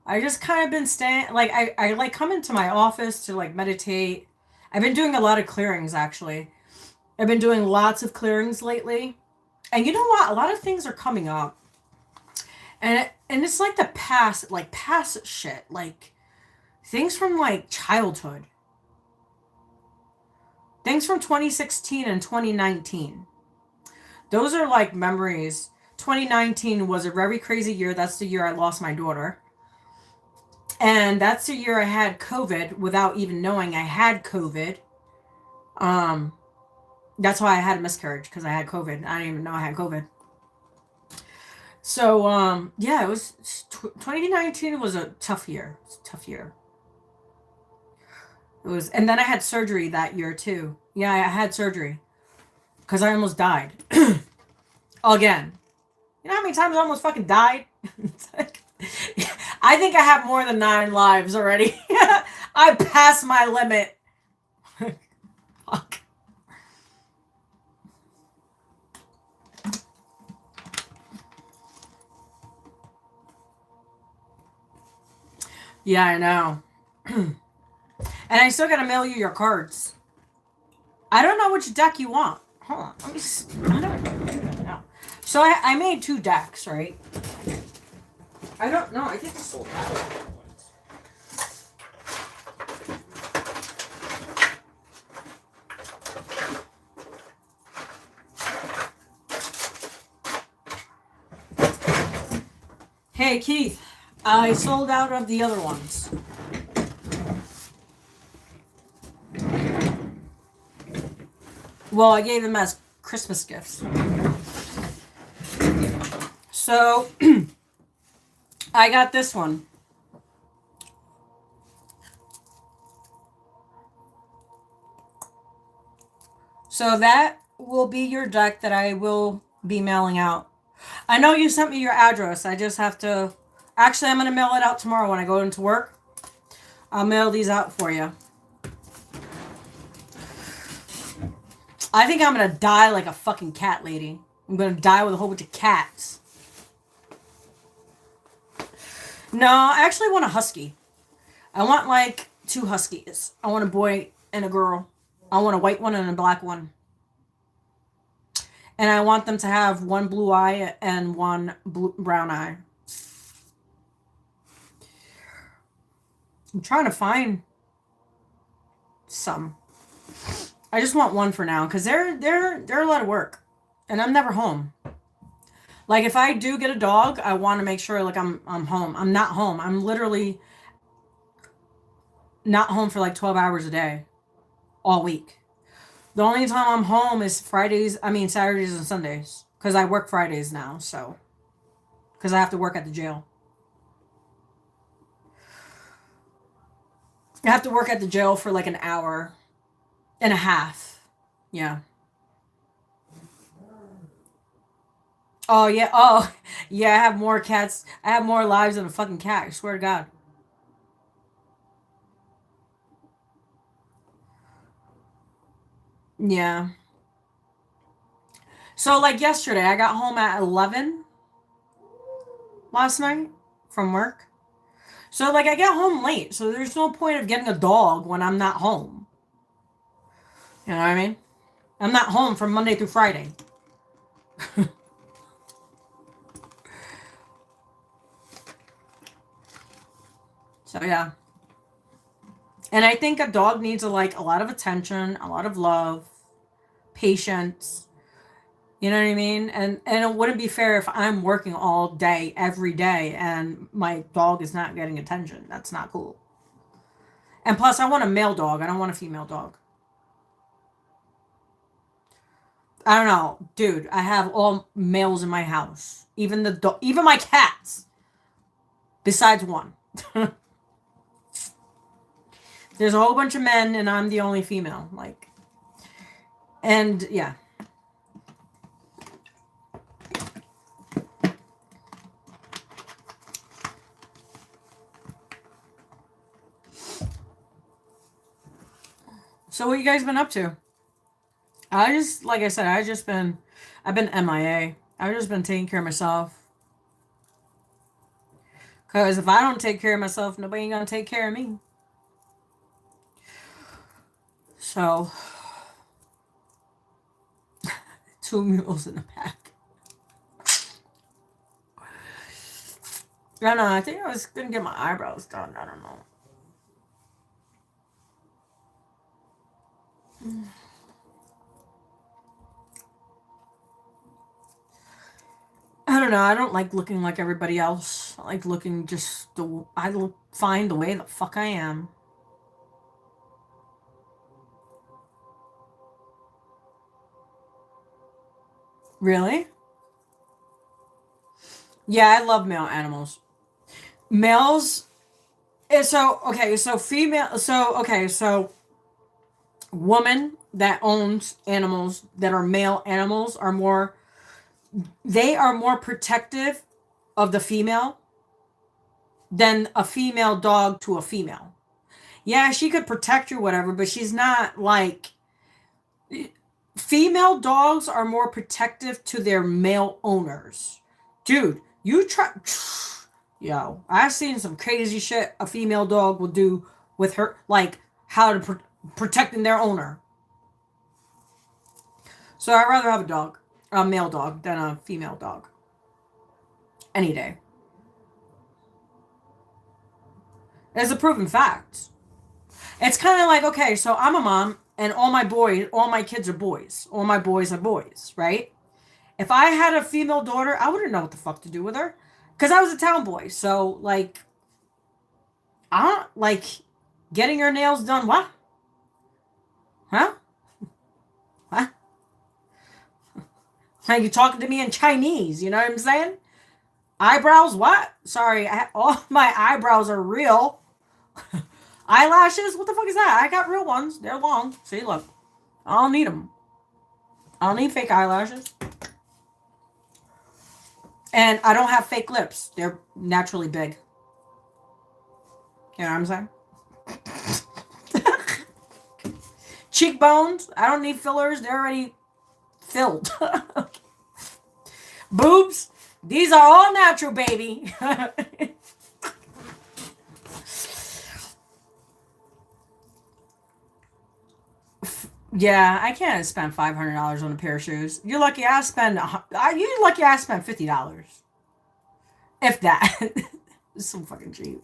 I just kind of been staying. Like I like come into my office to like meditate. I've been doing a lot of clearings actually. I've been doing lots of clearings lately, and you know what? A lot of things are coming up, and it's like the past shit, like things from like childhood. Things from 2016 and 2019. Those are like memories. 2019 was a very crazy year. That's the year I lost my daughter. And that's the year I had COVID without even knowing I had COVID. Um, that's why I had a miscarriage because I had COVID. I didn't even know I had COVID. So, yeah, it was 2019 was a tough year. It's a tough year. It was, and then I had surgery that year too. Yeah, I had surgery because I almost died again. You know how many times I almost fucking died? I think I have more than 9 lives already. I passed my limit. Fuck. Yeah, I know. And I still gotta mail you your cards. I don't know which deck you want. Hold on. Let me. I don't know. So I made 2 decks, right? I don't know. I think I sold out. Hey Keith, I sold out of the other ones. Well, I gave them as Christmas gifts. So, I got this one. So that will be your deck that I will be mailing out. I know you sent me your address. I just have to... Actually, I'm going to mail it out tomorrow when I go into work. I'll mail these out for you. I think I'm going to die like a fucking cat lady. I'm going to die with a whole bunch of cats. No, I actually want a husky. I want like 2 huskies. I want a boy and a girl. I want a white one and a black one. And I want them to have 1 blue eye and 1 brown eye. I'm trying to find some. I just want 1 for now because they're a lot of work. And I'm never home. Like if I do get a dog, I want to make sure like I'm home. I'm not home. I'm literally not home for like 12 hours a day all week. The only time I'm home is Saturdays and Sundays cuz I work Fridays now, so cuz I have to work at the jail. I have to work at the jail for like an hour and a half. Yeah. Oh yeah. Oh yeah. I have more cats. I have more lives than a fucking cat. I swear to God. Yeah. So like yesterday, I got home at 11 last night from work. So like I get home late. So there's no point of getting a dog when I'm not home. You know what I mean? I'm not home from Monday through Friday. So yeah. And I think a dog needs a lot of attention, a lot of love, patience. You know what I mean? And it wouldn't be fair if I'm working all day every day and my dog is not getting attention. That's not cool. And plus I want a male dog. I don't want a female dog. I don't know, dude. I have all males in my house. Even my cats. Besides one. There's a whole bunch of men and I'm the only female. Like, and yeah. So what you guys been up to? Like I said, I've been MIA. I've just been taking care of myself. Because if I don't take care of myself, nobody ain't gonna take care of me. So, 2 mules in a pack. I don't know. I think I was gonna get my eyebrows done. I don't know. I don't know. I don't like looking like everybody else. I like looking I look fine the way the fuck I am. Really? Yeah, I love male animals. Males. So okay. So female. So okay. So woman that owns animals that are male animals are more. They are more protective of the female than a female dog to a female. Yeah, she could protect you, whatever, but she's not like. Female dogs are more protective to their male owners. Dude, you try. Yo, I've seen some crazy shit a female dog will do with her, like how to protecting their owner. So I'd rather have a male dog, than a female dog. Any day. It's a proven fact. It's kind of like, okay, so I'm a mom and all my kids are boys. All my boys are boys, right? If I had a female daughter, I wouldn't know what the fuck to do with her. Because I was a town boy. So, like, I don't, like, getting her nails done, what? Huh? What? Like, you talking to me in Chinese, you know what I'm saying? Eyebrows, what? Sorry, all my eyebrows are real. Eyelashes, what the fuck is that? I got real ones. They're long. See, look. I don't need them. I don't need fake eyelashes. And I don't have fake lips. They're naturally big. You know what I'm saying? Cheekbones, I don't need fillers. They're already filled. Boobs, these are all natural, baby. Yeah, I can't spend $500 on a pair of shoes. You're lucky I spend. You're lucky I spent $50, if that. It's so fucking cheap,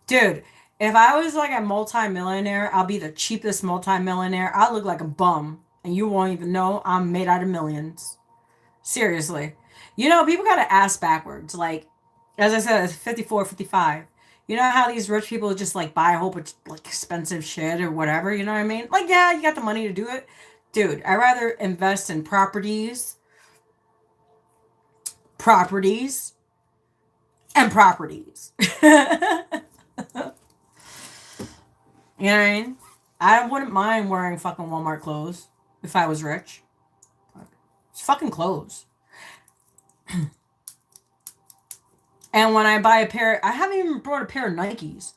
dude. If I was like a multi-millionaire, I'll be the cheapest multi-millionaire. I'll look like a bum and you won't even know I'm made out of millions. Seriously. You know, people got to ask backwards. Like, as I said, it's 54, 55. You know how these rich people just like buy a whole bunch like expensive shit or whatever, you know what I mean? Like, yeah, you got the money to do it. Dude, I'd rather invest in properties, and properties. You know what I mean? I wouldn't mind wearing fucking Walmart clothes if I was rich. It's fucking clothes. And when I buy a pair, I haven't even brought a pair of Nikes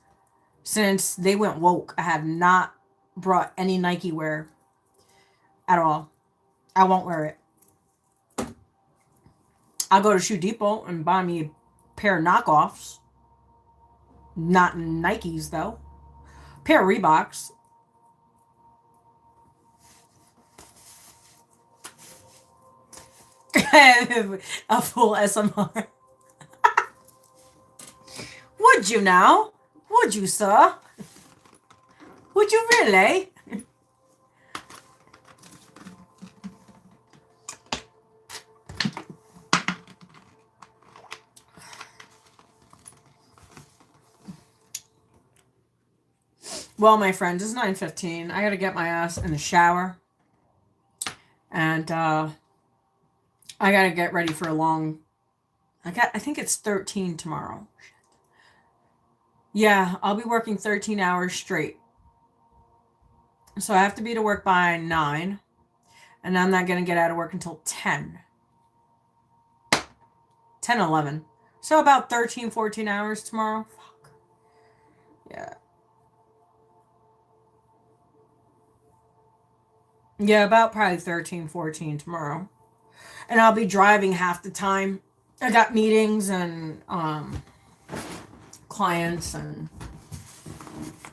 since they went woke. I have not brought any Nike wear at all. I won't wear it. I'll go to Shoe Depot and buy me a pair of knockoffs. Not Nikes, though. A pair of Reeboks. A full SMR. Would you now? Would you, sir? Would you really? Well, my friends, it's 9:15. I gotta get my ass in the shower. And I gotta get ready for a long... I think it's 13 tomorrow. Yeah, I'll be working 13 hours straight. So I have to be to work by 9. And I'm not going to get out of work until 10. 10, 11. So about 13, 14 hours tomorrow. Fuck. Yeah. Yeah, about probably 13, 14 tomorrow. And I'll be driving half the time. I got meetings and clients and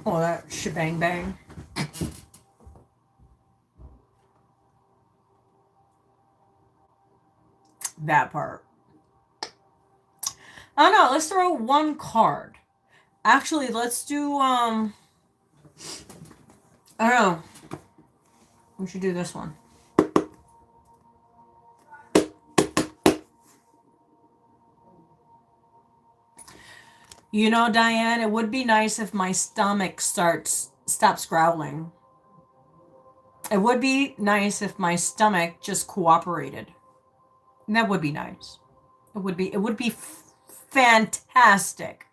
all that shebang bang. That part. Oh no, let's throw one card. Actually, let's do I don't know. We should do this one. You know, Diane, it would be nice if my stomach stops growling. It would be nice if my stomach just cooperated. And that would be nice. It would be fantastic.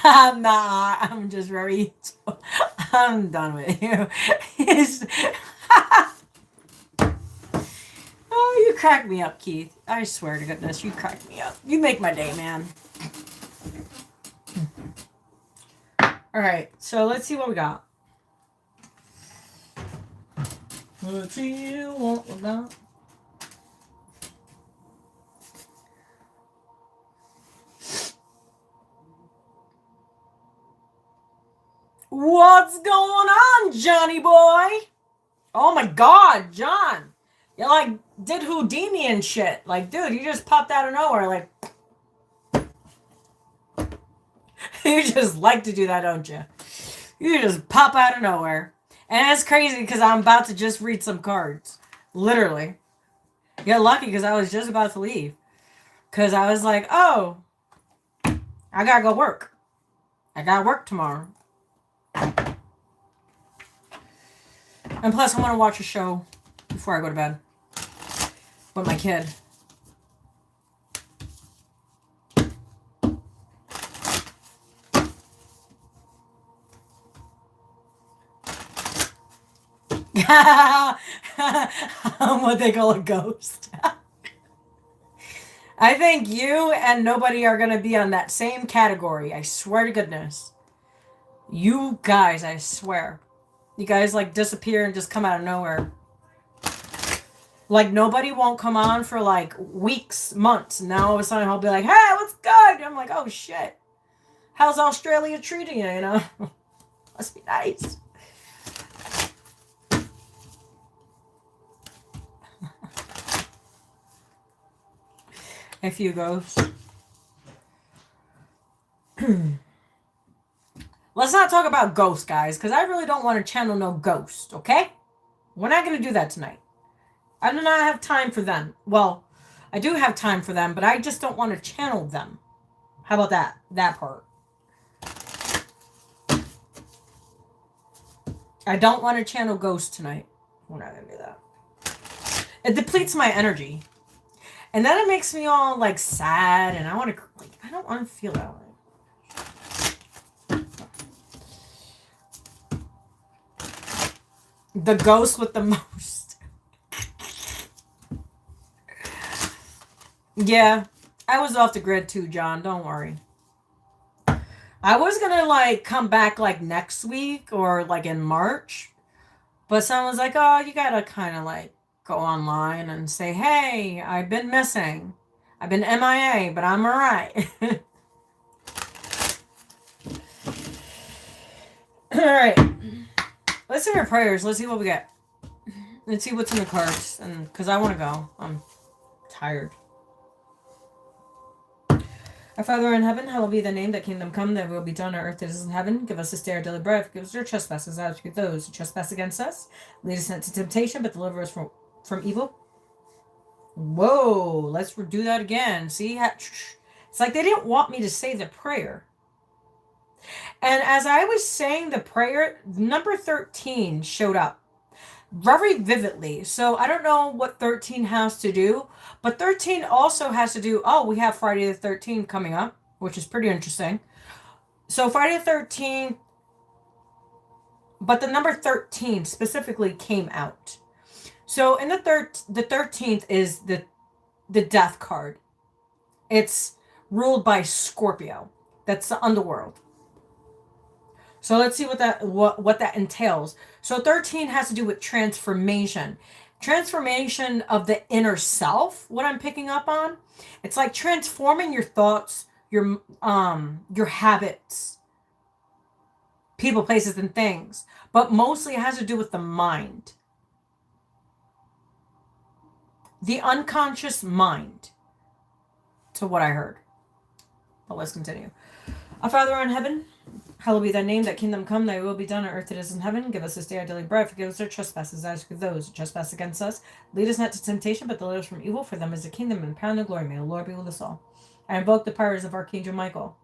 I'm not. I'm just very... I'm done with you. Oh, you crack me up, Keith. I swear to goodness, you crack me up. You make my day, man. All right, so let's see what we got. Let's see what we got. What's going on, Johnny boy? Oh my God, John. You like did Houdini and shit. Like, dude, you just popped out of nowhere. Like, you just like to do that, don't you? You just pop out of nowhere. And it's crazy because I'm about to just read some cards. Literally. You're lucky because I was just about to leave. Because I was like, oh, I gotta go work. I gotta work tomorrow. And plus, I want to watch a show before I go to bed with my kid. I'm what they call a ghost. I think you and nobody are going to be on that same category. I swear to goodness. You guys, I swear. You guys like disappear and just come out of nowhere. Like nobody won't come on for like weeks, months. And now all of a sudden I'll be like, hey, what's good? I'm like, oh shit. How's Australia treating you, you know? Must be nice. A few ghosts. Let's let's not talk about ghosts, guys, because I really don't want to channel no ghost, okay? We're not going to do that tonight. I do not have time for them. Well, I do have time for them, but I just don't want to channel them. How about that? That part. I don't want to channel ghosts tonight. We're not going to do that. It depletes my energy. And then it makes me all, like, sad, and I want to, like, I don't want to feel that way. The ghost with the most. Yeah, I was off the grid too, John. Don't worry. I was gonna like come back like next week or like in March, but someone was like, "Oh, you gotta kind of like go online and say, hey, I've been missing. I've been MIA, but I'm alright." All right. Let's do our prayers. Let's see what we get. Let's see what's in the cards, and because I want to go. I'm tired. Our Father in heaven, hallowed be thy name, thy kingdom come, thy will be done on earth as it is in heaven. Give us this day our daily bread, forgive us our trespasses, as we forgive those who trespass against us. Lead us not into temptation, but deliver us from evil. Whoa, let's do that again. See, it's like they didn't want me to say the prayer. And as I was saying the prayer, number 13 showed up very vividly. So I don't know what 13 has to do, but 13 also has to do, we have Friday the 13th coming up, which is pretty interesting. So Friday the 13th, but the number 13 specifically came out. So in the 13th is the death card. It's ruled by Scorpio. That's the underworld. So let's see what that entails. So 13 has to do with transformation. Transformation of the inner self, what I'm picking up on. It's like transforming your thoughts, your habits, people, places, and things. But mostly it has to do with the mind. The unconscious mind. To what I heard. But let's continue. Our Father in heaven, hallowed be thy name, thy kingdom come, thy will be done on earth as it is in heaven. Give us this day our daily bread, forgive us our trespasses, as we forgive those who trespass against us. Lead us not to temptation, but deliver us from evil, for them is the kingdom and power and the glory. May the Lord be with us all. I invoke the powers of Archangel Michael,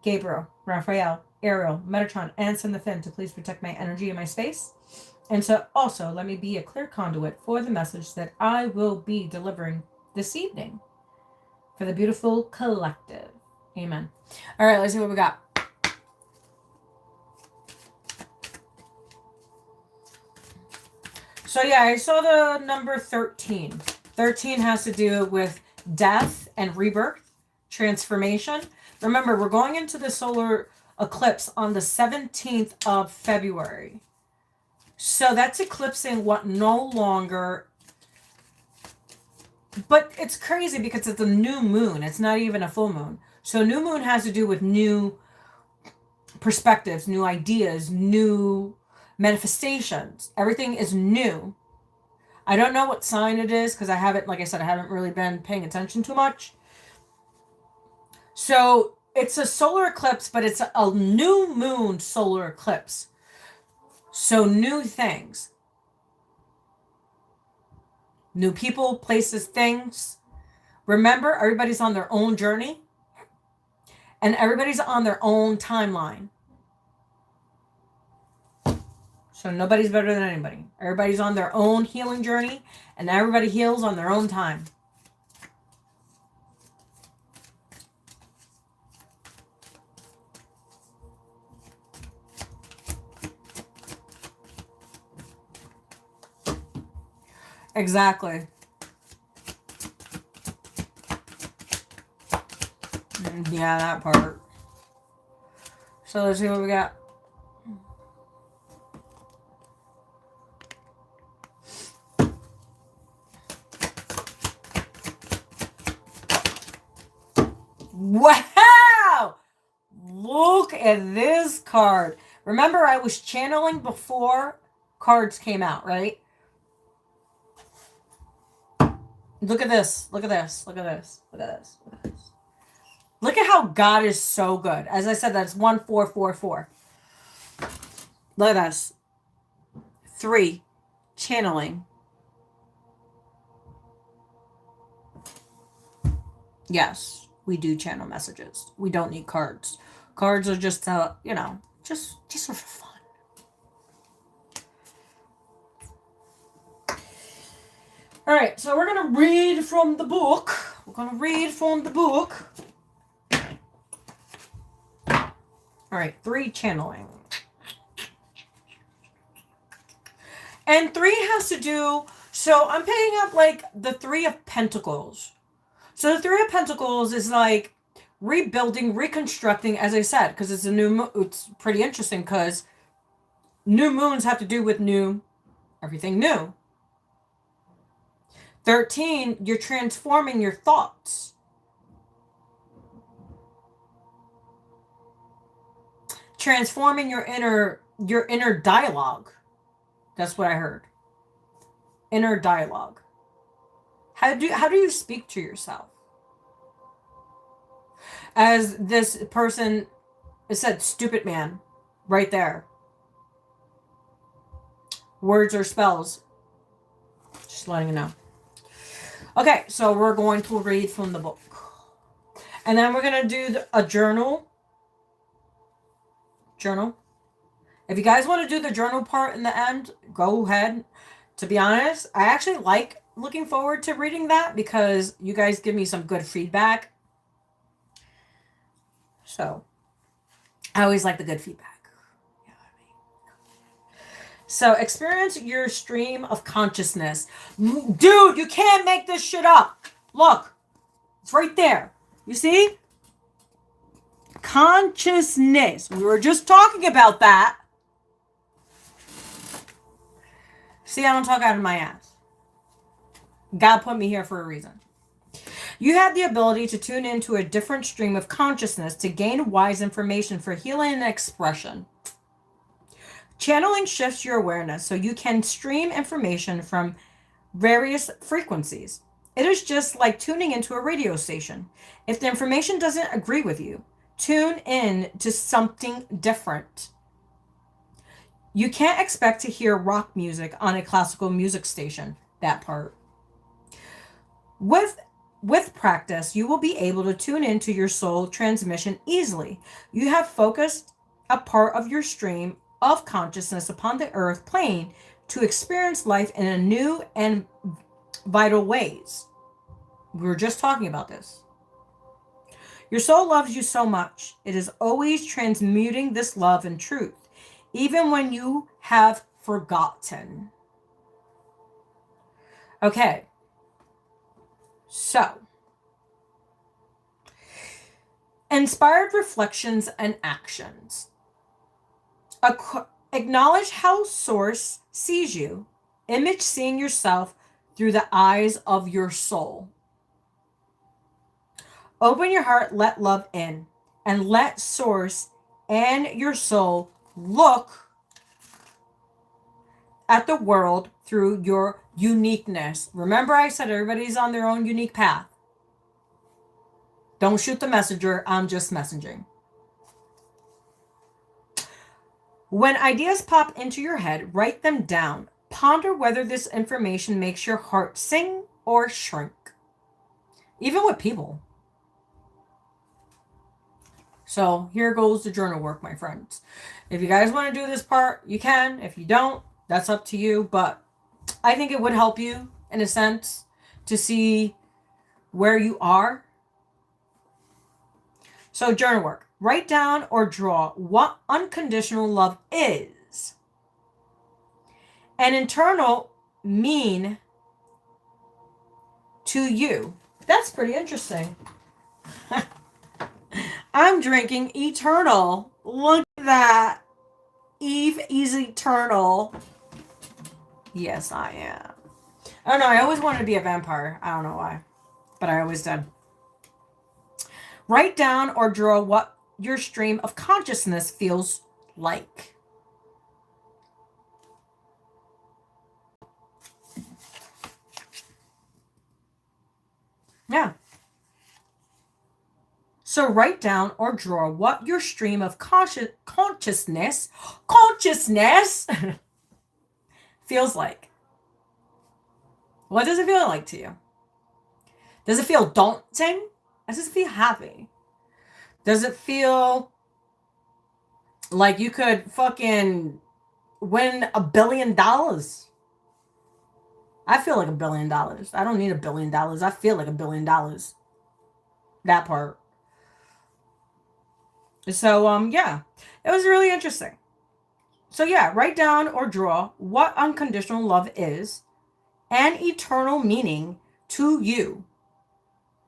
Gabriel, Raphael, Ariel, Metatron, and Seraphim to please protect my energy and my space. And so also let me be a clear conduit for the message that I will be delivering this evening for the beautiful collective. Amen. All right, let's see what we got. So yeah, I saw the number 13. 13 has to do with death and rebirth, transformation. Remember, we're going into the solar eclipse on the 17th of February. So that's eclipsing what no longer... But it's crazy because it's a new moon. It's not even a full moon. So new moon has to do with new perspectives, new ideas, new manifestations. Everything is new. I don't know what sign it is because I haven't, like I said, I haven't really been paying attention too much. So it's a solar eclipse, but it's a new moon solar eclipse. So new things. New people, places, things. Remember, everybody's on their own journey. And everybody's on their own timeline. So nobody's better than anybody. Everybody's on their own healing journey. And everybody heals on their own time. Exactly. Yeah, that part. So let's see what we got. Wow! Look at this card. Remember, I was channeling before cards came out, right? Look at this. Look at this. Look at this. Look at this. Look at this. Look at how God is so good. As I said, that's 1444. Look at us. 3, channeling. Yes, we do channel messages. We don't need cards. Cards are just, just for fun. All right, so we're going to read from the book. All right, 3, channeling. And 3 has to do, so I'm picking up like the 3 of Pentacles. So the 3 of Pentacles is like rebuilding, reconstructing, as I said, because it's a new moon. It's pretty interesting because new moons have to do with everything new. 13, you're transforming your thoughts. Transforming your inner dialogue. That's what I heard. Inner dialogue. How do you speak to yourself? As this person said, stupid man, right there. Words or spells. Just letting you know. Okay, so we're going to read from the book. And then we're going to do a journal. If you guys want to do the journal part in the end, go ahead. To be honest, I actually like looking forward to reading that because you guys give me some good feedback. So, I always like the good feedback. You know what I mean? So, experience your stream of consciousness. Dude, you can't make this shit up. Look, it's right there. You see? Consciousness. We were just talking about that. See, I don't talk out of my ass. God put me here for a reason. You have the ability to tune into a different stream of consciousness to gain wise information for healing and expression. Channeling shifts your awareness so you can stream information from various frequencies. It is just like tuning into a radio station. If the information doesn't agree with you, tune in to something different. You can't expect to hear rock music on a classical music station. That part. With practice, you will be able to tune into your soul transmission easily. You have focused a part of your stream of consciousness upon the earth plane to experience life in a new and vital ways. We were just talking about this. Your soul loves you so much. It is always transmuting this love and truth, even when you have forgotten. Okay. So, inspired reflections and actions. Acknowledge how Source sees you. Image seeing yourself through the eyes of your soul. Open your heart, let love in, and let Source and your soul look at the world through your uniqueness. Remember, I said everybody's on their own unique path. Don't shoot the messenger. I'm just messaging. When ideas pop into your head, write them down. Ponder whether this information makes your heart sing or shrink. Even with people. So here goes the journal work, my friends. If you guys want to do this part, you can. If you don't, that's up to you. But I think it would help you, in a sense, to see where you are. So journal work. Write down or draw what unconditional love is. An internal mean to you. That's pretty interesting. I'm drinking Eternal. Look at that. Eve is eternal. Yes, I am. I don't know. I always wanted to be a vampire. I don't know why. But I always did. Write down or draw what your stream of consciousness feels like. Yeah. So write down or draw what your stream of consciousness feels like. What does it feel like to you? Does it feel daunting? Does it feel happy? Does it feel like you could fucking win $1 billion? I feel like $1 billion. I don't need $1 billion. I feel like $1 billion. That part. So, yeah, it was really interesting. So, yeah, write down or draw what unconditional love is and eternal meaning to you.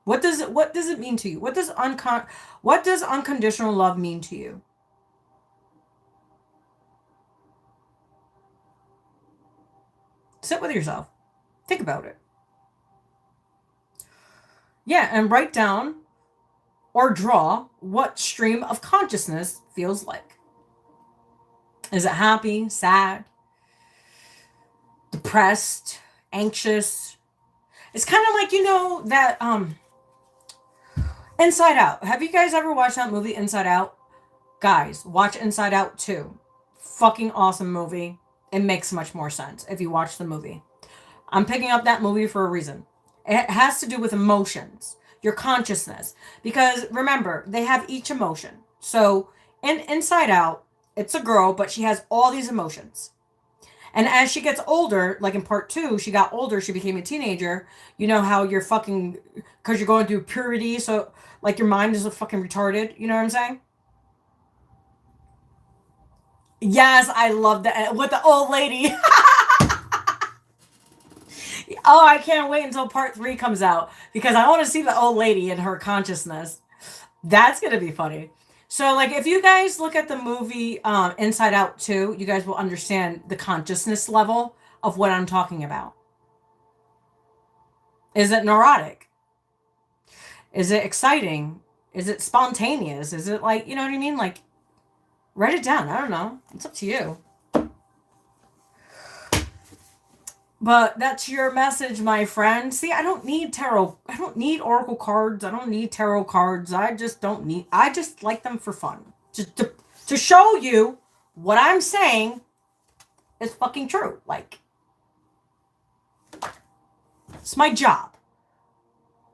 What does it mean to you? What does unconditional love mean to you? Sit with yourself. Think about it. Yeah, and write down or draw what stream of consciousness feels like. Is it happy, sad, depressed, anxious? It's kind of like, that Inside Out. Have you guys ever watched that movie Inside Out? Guys, watch Inside Out 2. Fucking awesome movie. It makes much more sense if you watch the movie. I'm picking up that movie for a reason. It has to do with emotions, your consciousness. Because remember, they have each emotion. So in Inside Out, it's a girl, but she has all these emotions. And as she gets older, like in part 2, she got older, she became a teenager. You know how you're fucking, because you're going through puberty, so like your mind is fucking retarded. You know what I'm saying? Yes, I love that. With the old lady. Oh, I can't wait until part 3 comes out because I want to see the old lady in her consciousness. That's going to be funny. So, like, if you guys look at the movie Inside Out 2, you guys will understand the consciousness level of what I'm talking about. Is it neurotic? Is it exciting? Is it spontaneous? Is it like, you know what I mean? Like, write it down. I don't know. It's up to you. But that's your message, my friend. See, I don't need tarot. I don't need oracle cards. I don't need tarot cards. I just like them for fun. Just to show you what I'm saying is fucking true. Like, it's my job.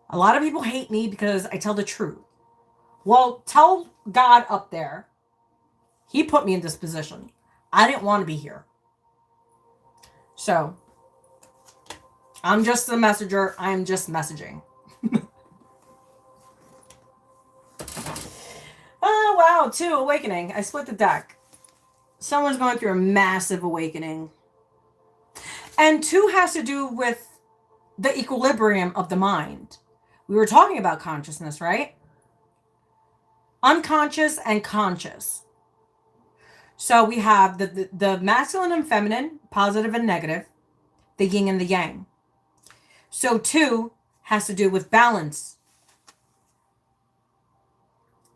A lot of people hate me because I tell the truth. Well, tell God up there. He put me in this position. I didn't want to be here. So, I'm just the messenger. I'm just messaging. Oh, wow. 2, awakening. I split the deck. Someone's going through a massive awakening. And 2 has to do with the equilibrium of the mind. We were talking about consciousness, right? Unconscious and conscious. So we have the masculine and feminine, positive and negative, the yin and the yang. So 2 has to do with balance.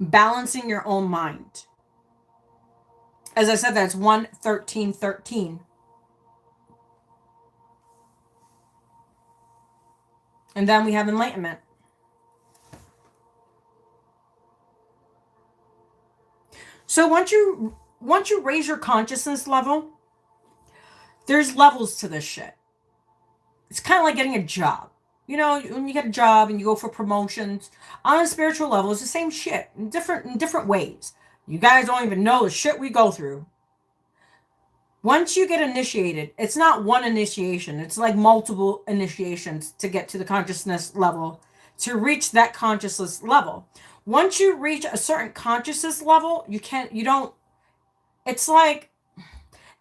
Balancing your own mind. As I said, that's 1-13-13. And then we have enlightenment. So once you raise your consciousness level, there's levels to this shit. It's kind of like getting a job. You know, when you get a job and you go for promotions, on a spiritual level, it's the same shit in different ways. You guys don't even know the shit we go through. Once you get initiated, it's not one initiation. It's like multiple initiations to get to the consciousness level, to reach that consciousness level. Once you reach a certain consciousness level, it's like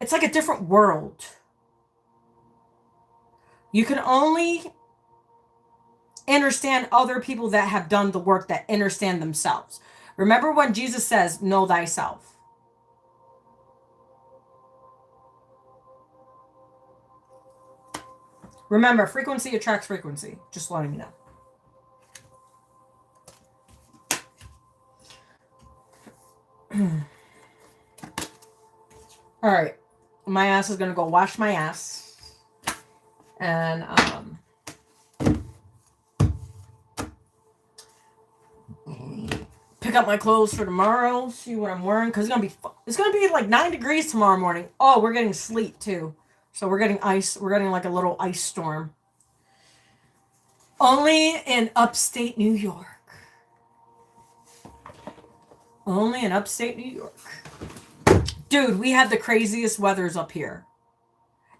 a different world. You can only understand other people that have done the work, that understand themselves. Remember when Jesus says, know thyself. Remember, frequency attracts frequency. Just letting you know. All right. My ass is going to go wash my ass. And, pick up my clothes for tomorrow. See what I'm wearing, because it's gonna be like 9 degrees tomorrow morning. Oh, we're getting sleet too, so we're getting ice. We're getting like a little ice storm. Only in upstate New York. Only in upstate New York. Dude, we have the craziest weathers up here.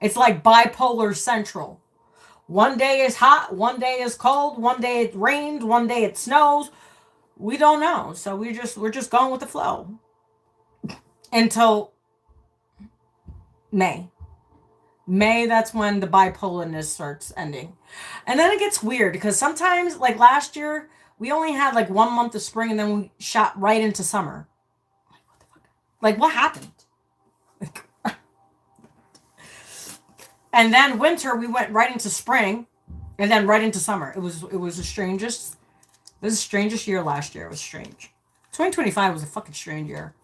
It's like bipolar central. One day is hot, one day is cold, one day it rains, one day it snows. We don't know. So we're just going with the flow. Until May. May, that's when the bipolarness starts ending. And then it gets weird because sometimes, like last year, we only had like 1 month of spring and then we shot right into summer. Like, what happened? And then winter, we went right into spring and then right into summer. It was the strangest. It was the strangest year last year. It was strange. 2025 was a fucking strange year.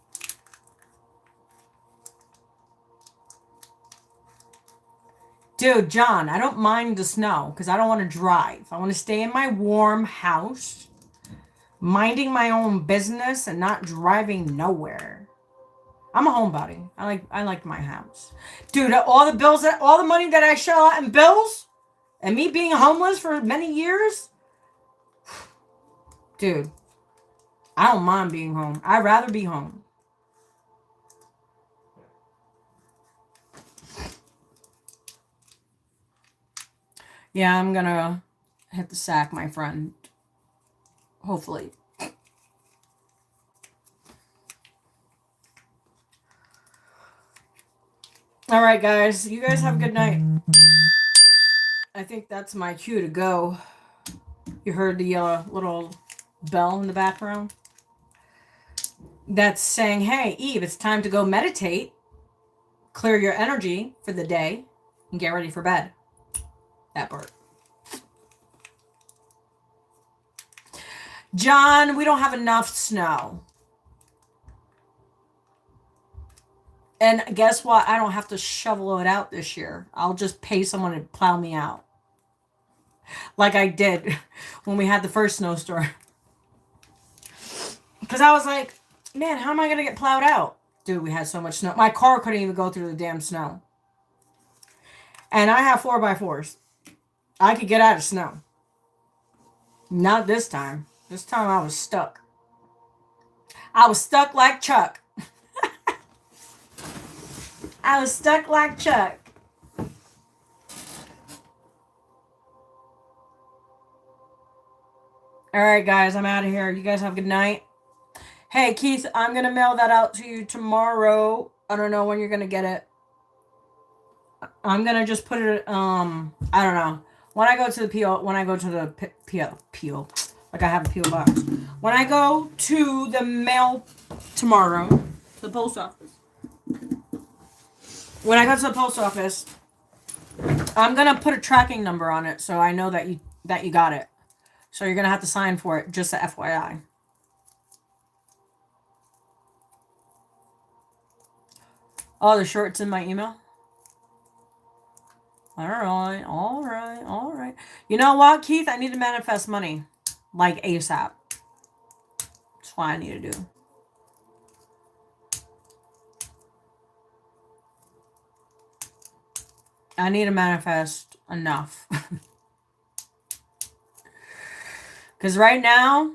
Dude, John, I don't mind the snow because I don't want to drive. I want to stay in my warm house, minding my own business and not driving nowhere. I'm a homebody. I like my house. Dude, all the money that I shell out in bills and me being homeless for many years. Dude, I don't mind being home. I'd rather be home. Yeah, I'm gonna hit the sack, my friend. Hopefully. All right, guys. You guys have a good night. I think that's my cue to go. You heard the little bell in the background? That's saying, hey, Eve, it's time to go meditate, clear your energy for the day, and get ready for bed. That part. John, we don't have enough snow. And guess what? I don't have to shovel it out this year. I'll just pay someone to plow me out. Like I did when we had the first snowstorm. Because I was like, man, how am I going to get plowed out? Dude, we had so much snow. My car couldn't even go through the damn snow. And I have 4x4s. I could get out of snow. Not this time. This time I was stuck. I was stuck like Chuck. I was stuck like Chuck. All right, guys, I'm out of here. You guys have a good night. Hey, Keith, I'm going to mail that out to you tomorrow. I don't know when you're going to get it. I'm going to just put it, I don't know. When I go to the PO, when I go to the PO, like I have a PO box. When I go to the mail tomorrow, to the post office. When I go to the post office, I'm going to put a tracking number on it so I know that you got it. So you're going to have to sign for it, just a FYI. Oh, the short's in my email? All right. You know what, Keith? I need to manifest money. Like ASAP. That's what I need to do. I need to manifest enough. Because right now,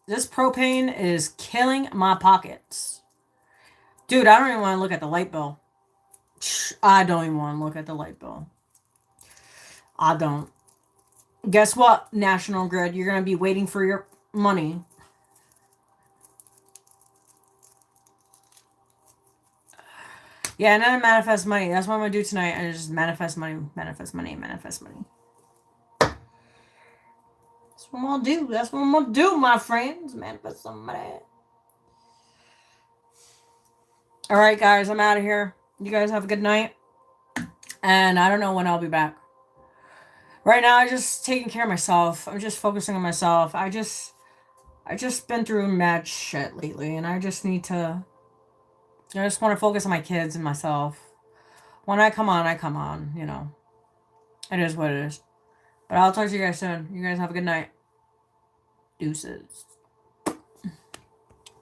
this propane is killing my pockets. Dude, I don't even want to look at the light bill. I don't even want to look at the light bill. I don't. Guess what, National Grid? You're going to be waiting for your money. Yeah, and then I manifest money. That's what I'm going to do tonight. I just manifest money, manifest money, manifest money. That's what I'm going to do. That's what I'm going to do, my friends. Manifest some money. All right, guys, I'm out of here. You guys have a good night. And I don't know when I'll be back. Right now, I'm just taking care of myself. I'm just focusing on myself. I just been through mad shit lately, and I just need to... I just want to focus on my kids and myself. When I come on, you know. It is what it is. But I'll talk to you guys soon. You guys have a good night. Deuces.